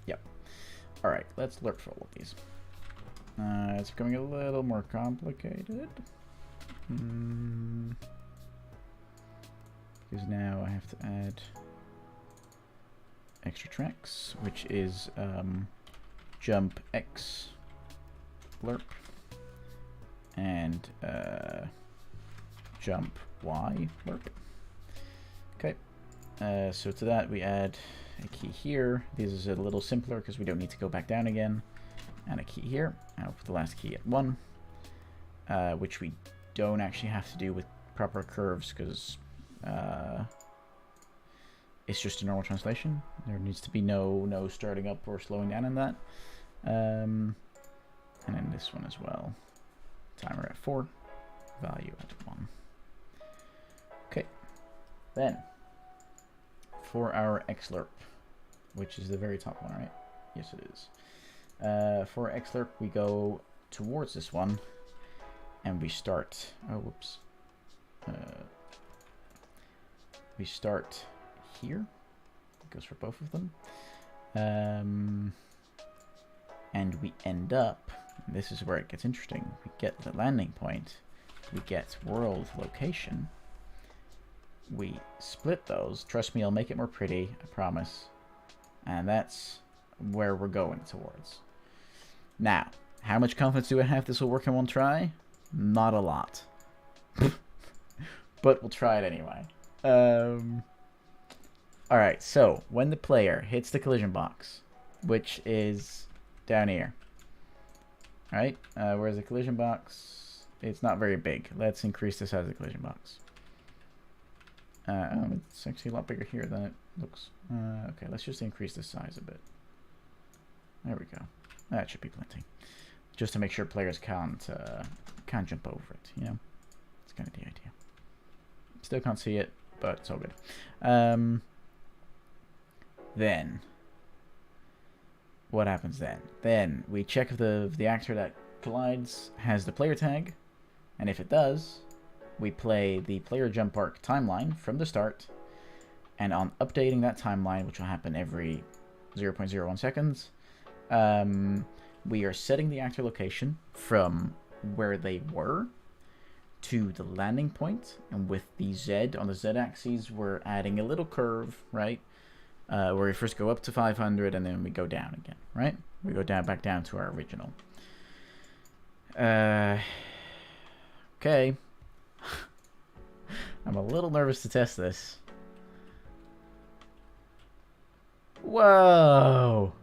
Yep. Alright, let's look for all of these. It's becoming a little more complicated. Because now I have to add extra tracks, which is jump X lerp and jump Y lerp. Okay, so to that we add a key here. This is a little simpler because we don't need to go back down again. And a key here. I'll put the last key at 1, which we don't actually have to do with proper curves because it's just a normal translation. There needs to be no starting up or slowing down in that. And then this one as well. Timer at 4, value at 1. Okay, then for our xlerp, which is the very top one, right? Yes, it is. For xlerp, we go towards this one, and we start. Oh, whoops. We start here. It goes for both of them. And we end up. This is where it gets interesting. We get the landing point. We get world location. We split those. Trust me, I'll make it more pretty. I promise. And that's where we're going towards. Now, how much confidence do I have this will work in one try? Not a lot. But we'll try it anyway. Alright, so when the player hits the collision box, which is down here. Right? Where's the collision box? It's not very big. Let's increase the size of the collision box. Oh, it's actually a lot bigger here than it looks. Okay, let's just increase the size a bit. There we go. That should be plenty. Just to make sure players can't jump over it, you know? That's kind of the idea. Still can't see it, but it's all good. Then, what happens then? Then we check if the actor that collides has the player tag, and if it does, we play the player jump arc timeline from the start, and on updating that timeline, which will happen every 0.01 seconds, we are setting the actor location from where they were to the landing point, and with the Z on the Z axis, we're adding a little curve, right? Where we first go up to 500 and then we go down again, right? We go down back down to our original. Okay. I'm a little nervous to test this. Whoa!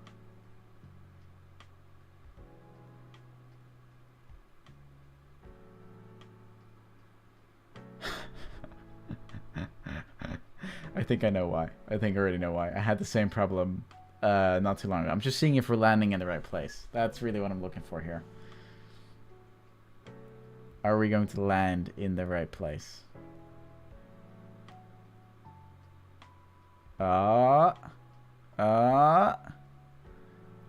I think I know why. I think I already know why. I had the same problem not too long ago. I'm just seeing if we're landing in the right place. That's really what I'm looking for here. Are we going to land in the right place?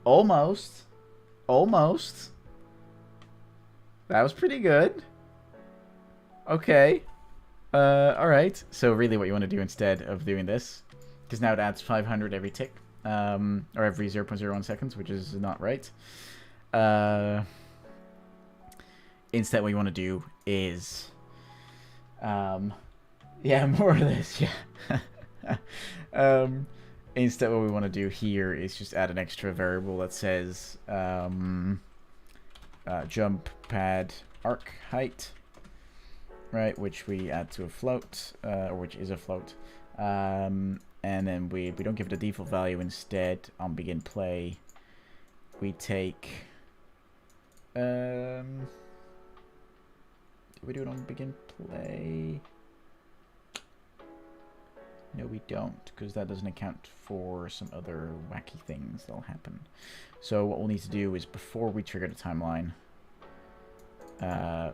Almost. Almost. That was pretty good. Okay. Alright. So really what you want to do instead of doing this, because now it adds 500 every tick, or every 0.01 seconds, which is not right. Instead what you want to do is, yeah, more of this, yeah. Instead what we want to do here is just add an extra variable that says, jump pad arc height. Right, which we add to a float, or which is a float, and then we don't give it a default value. Instead, on begin play, we take. Do we do it on begin play? No, we don't, because that doesn't account for some other wacky things that'll happen. So what we'll need to do is before we trigger the timeline,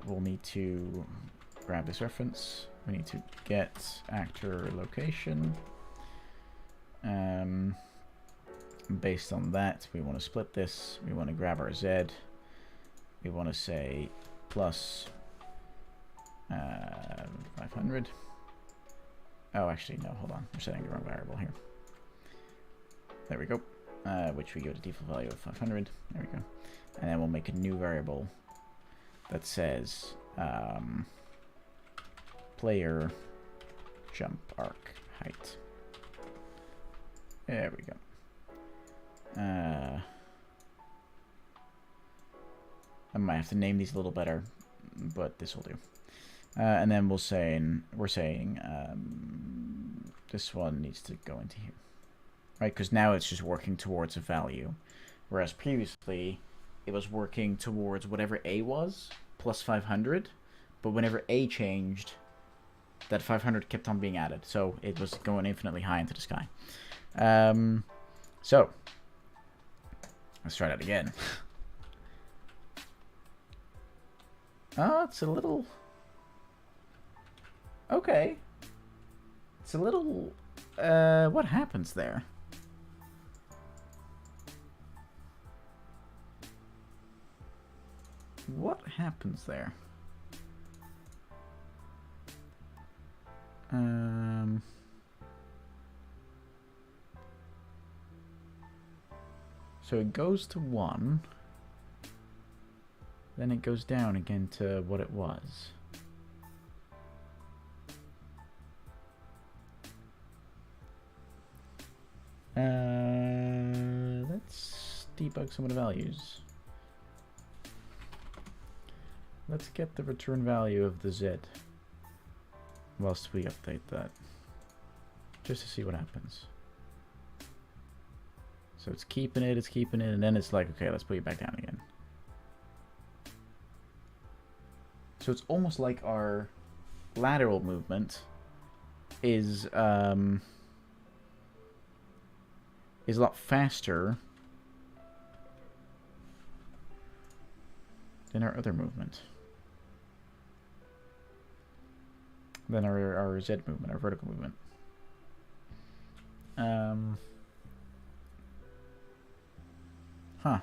we'll need to grab this reference. We need to get actor location. Based on that, we want to split this. We want to grab our Z. We want to say plus 500. Oh, actually, no, hold on. We're setting the wrong variable here. There we go. Which we give a default value of 500. There we go. And then we'll make a new variable that says player jump arc height. There we go. I might have to name these a little better, but this will do. And then we're saying this one needs to go into here, right? Because now it's just working towards a value, whereas previously it was working towards whatever A was plus 500, but whenever A changed, that 500 kept on being added, so it was going infinitely high into the sky. So let's try that again. Oh, it's a little... Okay. It's a little... what happens there? What happens there? So it goes to 1. Then it goes down again to what it was. Let's debug some of the values. Let's get the return value of the Z whilst we update that, just to see what happens. So it's keeping it, and then it's like, okay, let's put it back down again. So it's almost like our lateral movement is a lot faster than our other movement. Than our Z movement, our vertical movement. Huh.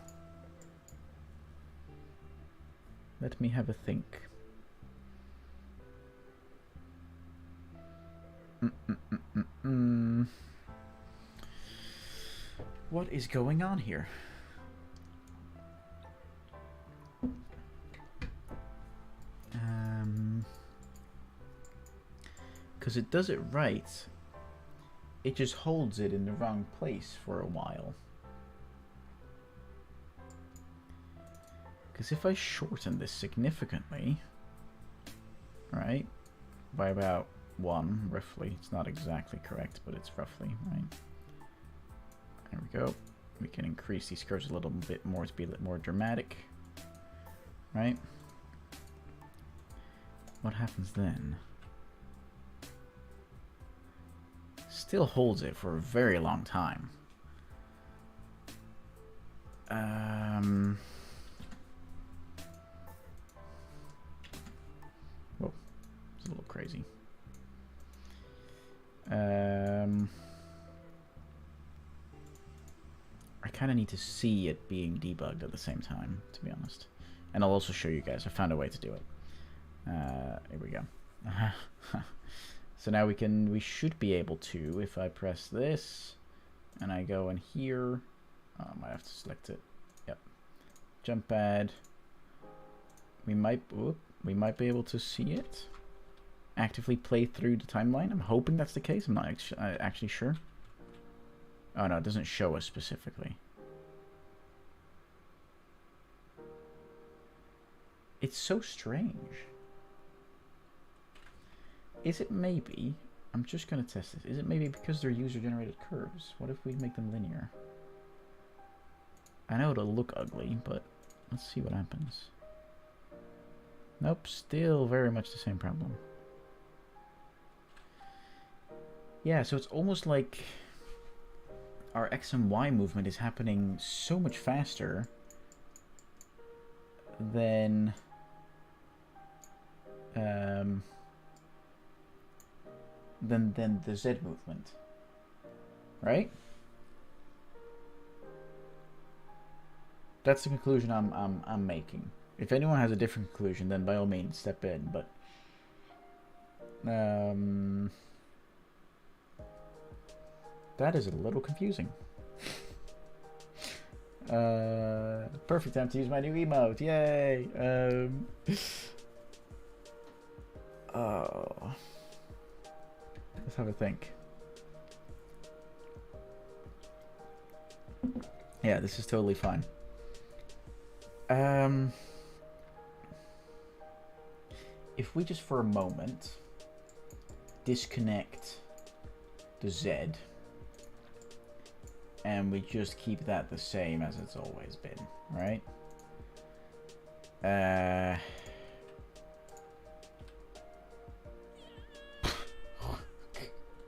Let me have a think. What is going on here? Because it does it right, it just holds it in the wrong place for a while. Because if I shorten this significantly, right, by about 1, roughly, it's not exactly correct, but it's roughly, right? There we go. We can increase these curves a little bit more to be a little more dramatic, right? What happens then? Still holds it for a very long time. Whoa, it's a little crazy. I kind of need to see it being debugged at the same time, to be honest. And I'll also show you guys. I found a way to do it. Here we go. So now we should be able to, if I press this and I go in here, I might have to select it. Yep. Jump pad. We might be able to see it actively play through the timeline. I'm hoping that's the case. I'm not actually sure. Oh no, it doesn't show us specifically. It's so strange. Is it maybe, I'm just going to test this, is it maybe because they're user-generated curves? What if we make them linear? I know it'll look ugly, but let's see what happens. Nope, still very much the same problem. Yeah, so it's almost like our X and Y movement is happening so much faster than the Z movement, right? That's the conclusion I'm making. If anyone has a different conclusion, then by all means step in. But that is a little confusing. Perfect time to use my new emote! Yay! Oh. have a think. Yeah, this is totally fine. If we just for a moment disconnect the Z and we just keep that the same as it's always been, right?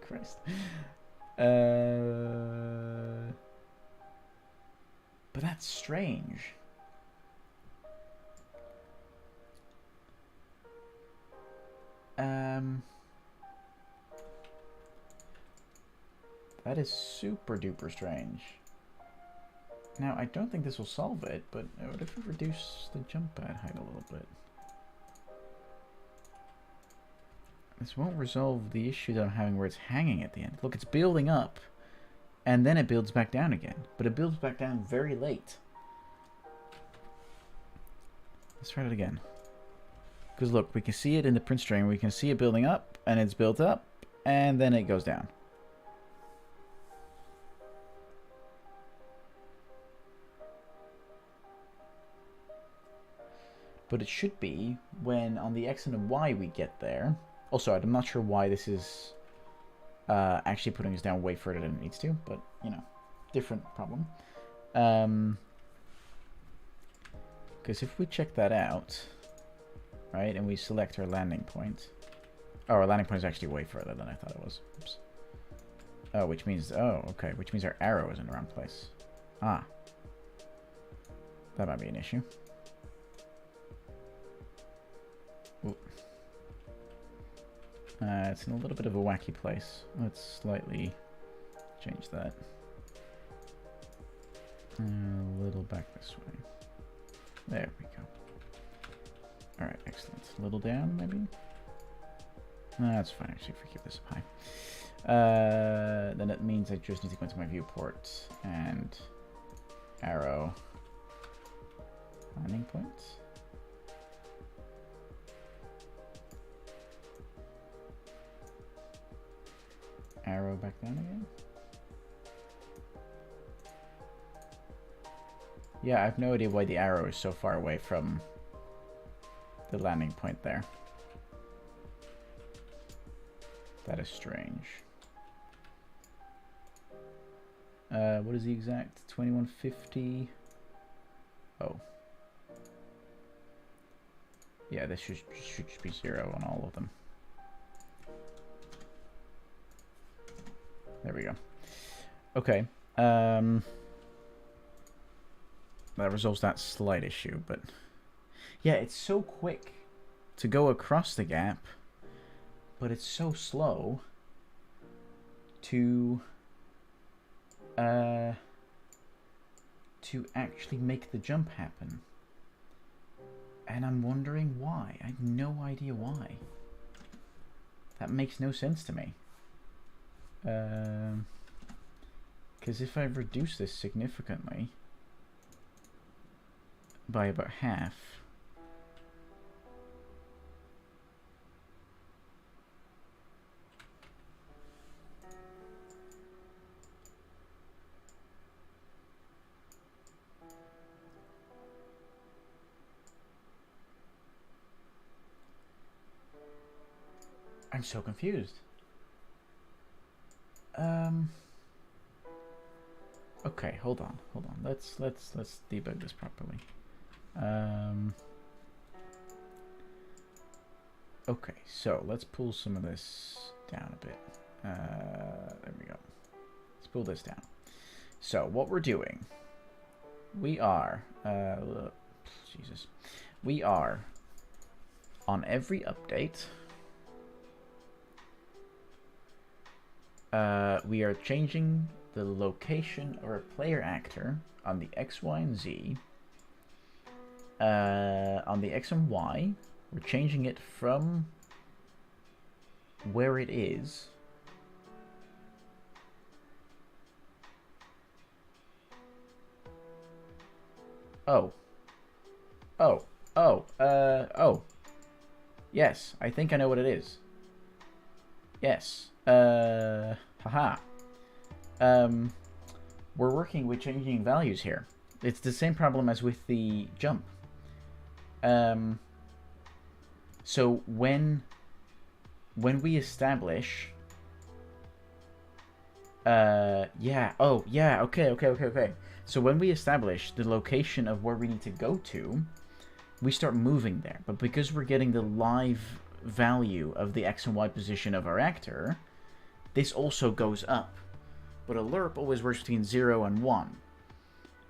Christ. But that's strange. That is super duper strange. Now, I don't think this will solve it, but what if we reduce the jump pad height a little bit? This won't resolve the issue that I'm having where it's hanging at the end. Look, it's building up, and then it builds back down again. But it builds back down very late. Let's try it again. Because look, we can see it in the print string. We can see it building up, and it's built up, and then it goes down. But it should be when on the X and the Y we get there. Also, I'm not sure why this is actually putting us down way further than it needs to, but, you know, different problem. Because if we check that out, right, and we select our landing point. Oh, our landing point is actually way further than I thought it was. Oops. Oh, which means, oh, okay, which means our arrow is in the wrong place. Ah. That might be an issue. Ooh. It's in a little bit of a wacky place. Let's slightly change that. A little back this way. There we go. Alright, excellent. A little down, maybe? That's fine, actually, if we keep this up high. Then it means I just need to go into my viewport and arrow landing points. Arrow back down again. Yeah, I have no idea why the arrow is so far away from the landing point there. That is strange. What is the exact? 2150? Oh. Yeah, this should be 0 on all of them. There we go. Okay. That resolves that slight issue, but yeah, it's so quick to go across the gap, but it's so slow to actually make the jump happen. And I'm wondering why. I have no idea why. That makes no sense to me. Because if I reduce this significantly by about half, I'm so confused. Okay, hold on. Let's debug this properly. Okay, so let's pull some of this down a bit. There we go. Let's pull this down. So what we're doing, we are, Jesus, we are on every update. We are changing the location of a player actor on the X, Y, and Z. On the X and Y, we're changing it from where it is oh. Yes, I think I know what it is. Yes. Haha. We're working with changing values here. It's the same problem as with the jump. So when we establish, okay. So when we establish the location of where we need to go to, we start moving there. But because we're getting the live value of the X and Y position of our actor, this also goes up. But a lerp always works between 0 and 1.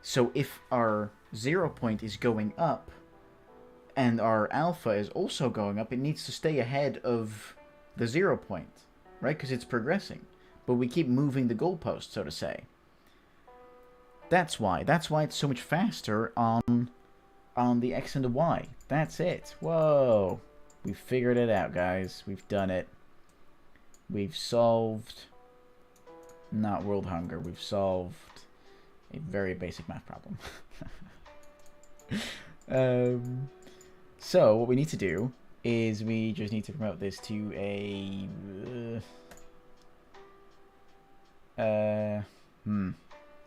So if our 0 point is going up, and our alpha is also going up, it needs to stay ahead of the 0 point, right? Because it's progressing. But we keep moving the goalpost, so to say. That's why it's so much faster on the X and the Y. That's it. Whoa. We figured it out, guys. We've done it. We've solved... not world hunger. We've solved a very basic math problem. So what we need to do is we just need to promote this to a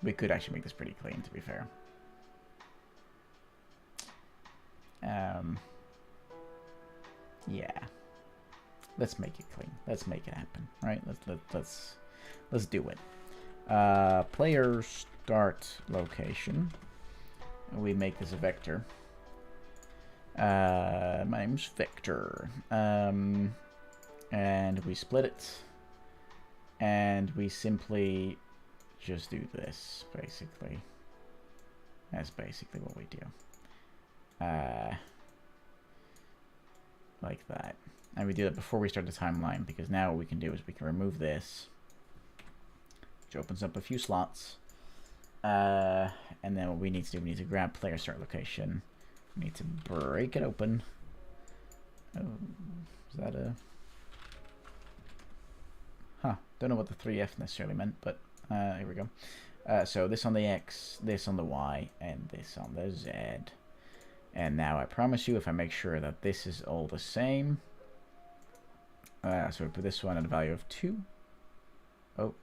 we could actually make this pretty clean, to be fair. Yeah, let's make it clean. Let's make it happen. Right? Let's do it. Player start location. We make this a vector. My name's Victor. And we split it. And we simply just do this, basically. That's basically what we do. Like that. And we do that before we start the timeline, because now what we can do is we can remove this, which opens up a few slots. And then what we need to do, we need to grab player start location. We need to break it open. Oh, is that a... Huh, don't know what the 3F necessarily meant, but here we go. So this on the X, this on the Y, and this on the Z. And now I promise you, if I make sure that this is all the same, so we put this one at a value of 2. Oh,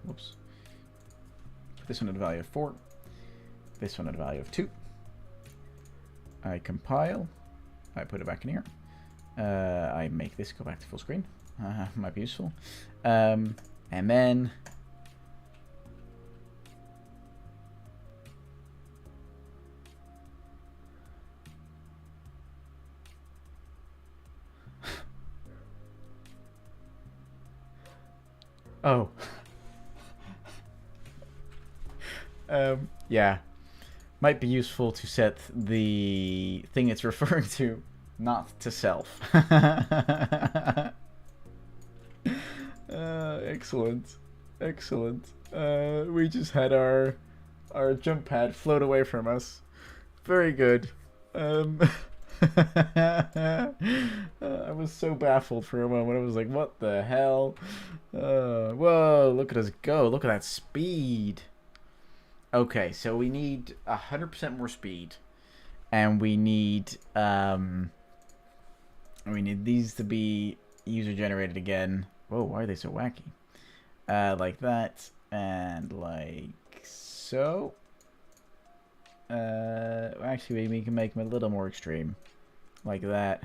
whoops. Put this one at a value of 4. This one at a value of 2. I compile. I put it back in here. I make this go back to full screen. Might be useful. And then... Oh. Yeah. Might be useful to set the thing it's referring to not to self. Excellent. Excellent. We just had our jump pad float away from us. Very good. I was so baffled for a moment. I was like, what the hell? Whoa, look at us go. Look at that speed. Okay, so we need 100% more speed. And we need these to be user generated again. Whoa, why are they so wacky? Like that, and like so. Actually, we can make them a little more extreme. Like that,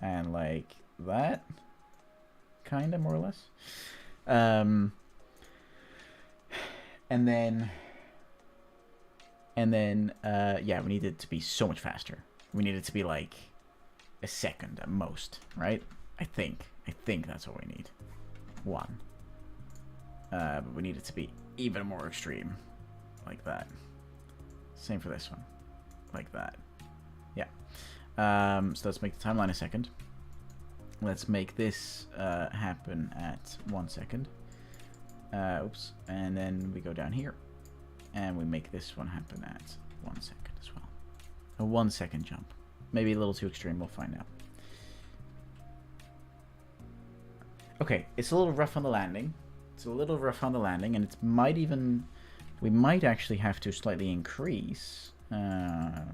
and like that. Kinda, more or less. And then, yeah, we need it to be so much faster. We need it to be like a second at most, right? I think that's what we need. 1. But we need it to be even more extreme, like that. Same for this one, like that. Yeah. So let's make the timeline a second. Let's make this happen at 1 second. Oops. And then we go down here, and we make this one happen at 1 second as well. A 1 second jump. Maybe a little too extreme. We'll find out. Okay, it's a little rough on the landing. It's a little rough on the landing, and it might even... We might actually have to slightly increase our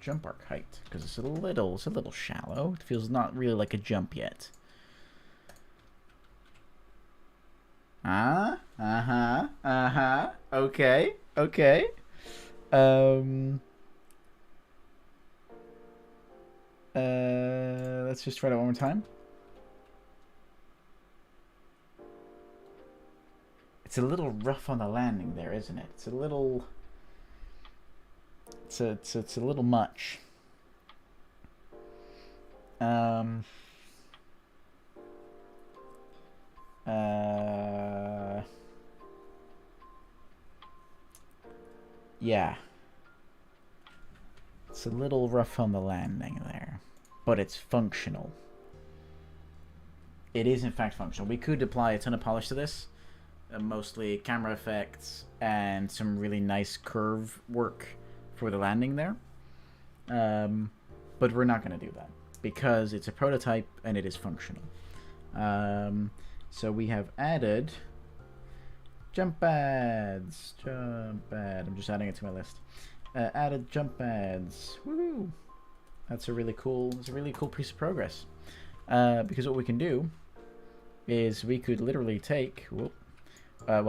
jump arc height, because it's a little shallow. It feels not really like a jump yet. Okay. Okay. Let's just try that one more time. It's a little rough on the landing there, isn't it? It's a little... It's a little much. Yeah. It's a little rough on the landing there, but it's functional. It is in fact functional. We could apply a ton of polish to this, mostly camera effects and some really nice curve work for the landing there. But we're not going to do that because it's a prototype and it is functional. So we have added jump pads. Jump pad. I'm just adding it to my list. Added jump pads. Woohoo! That's a really cool. It's a really cool piece of progress. Because what we can do is we could literally take. Well,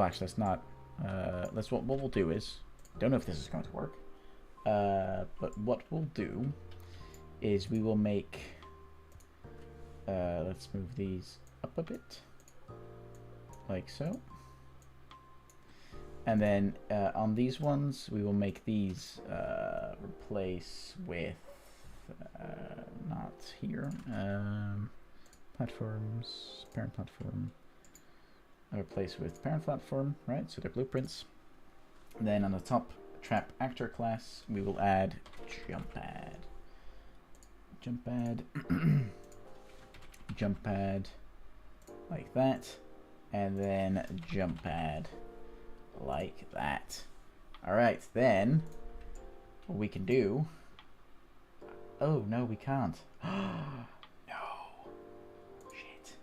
actually, that's not. That's what we'll do is. Don't know if this is going to work. But what we'll do is we will make. Let's move these up a bit, like so. And then on these ones, we will make these replace with not here platforms, parent platform. Replace with parent platform, right? So they're blueprints. And then on the top trap actor class, we will add jump pad, jump pad, jump pad, like that, and then jump pad. Like that. Alright, then what we can do. Oh no, we can't. No. Shit.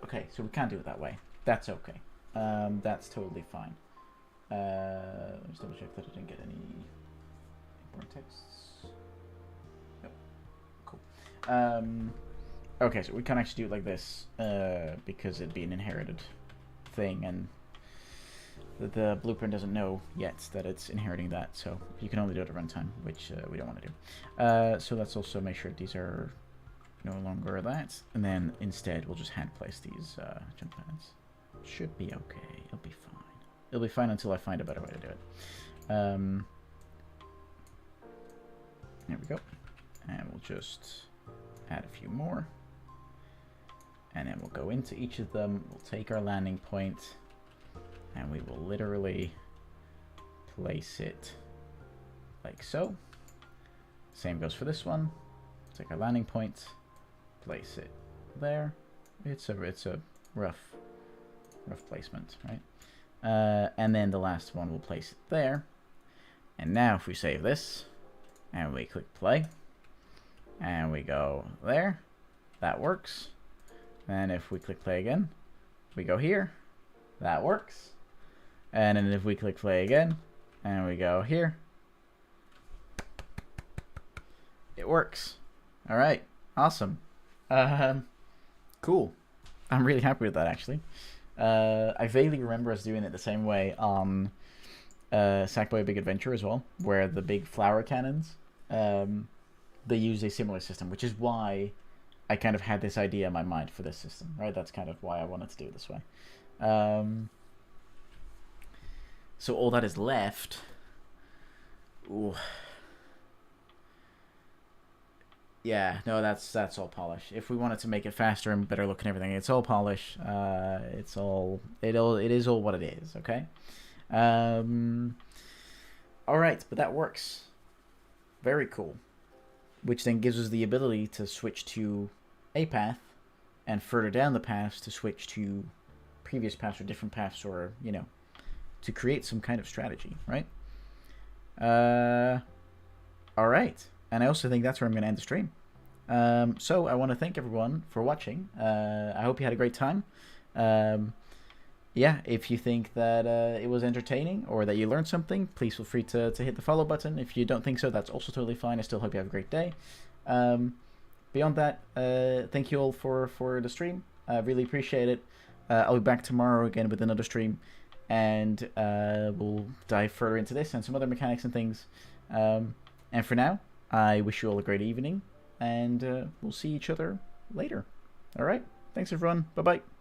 Okay, so we can't do it that way. That's okay. That's totally fine. Let's double check that I didn't get any important texts. Nope. Cool. Okay, so we can't actually do it like this, because it'd be an inherited thing, and the blueprint doesn't know yet that it's inheriting that, so you can only do it at runtime, which we don't want to do. So let's also make sure these are no longer that, and then instead we'll just hand place these jump pads. Should be okay, it'll be fine. It'll be fine until I find a better way to do it. There we go. And we'll just add a few more. And then we'll go into each of them, we'll take our landing point, and we will literally place it like so. Same goes for this one. Take our landing point, place it there. It's a rough placement, right? And then the last one we'll place it there. And now if we save this, and we click play, and we go there, that works. And if we click play again, we go here, that works. And then if we click play again, and we go here, it works. All right, awesome. Cool. I'm really happy with that, actually. I vaguely remember us doing it the same way on Sackboy Big Adventure as well, where the big flower cannons, they use a similar system, which is why I kind of had this idea in my mind for this system, right? That's kind of why I wanted to do it this way. So all that is left. Ooh. Yeah, no, that's all polish. If we wanted to make it faster and better look and everything, it's all polish. It is all what it is. Okay. All right, but that works. Very cool. Which then gives us the ability to switch to a path, and further down the paths to switch to previous paths or different paths, or to create some kind of strategy, right? All right, and I also think that's where I'm going to end the stream. So I want to thank everyone for watching. I hope you had a great time. Yeah, if you think that it was entertaining or that you learned something, please feel free to hit the follow button. If you don't think so, that's also totally fine. I still hope you have a great day. beyond that, thank you all for the stream. I really appreciate it. I'll be back tomorrow again with another stream, and we'll dive further into this and some other mechanics and things. And for now, I wish you all a great evening, and we'll see each other later. All right? Thanks, everyone. Bye-bye.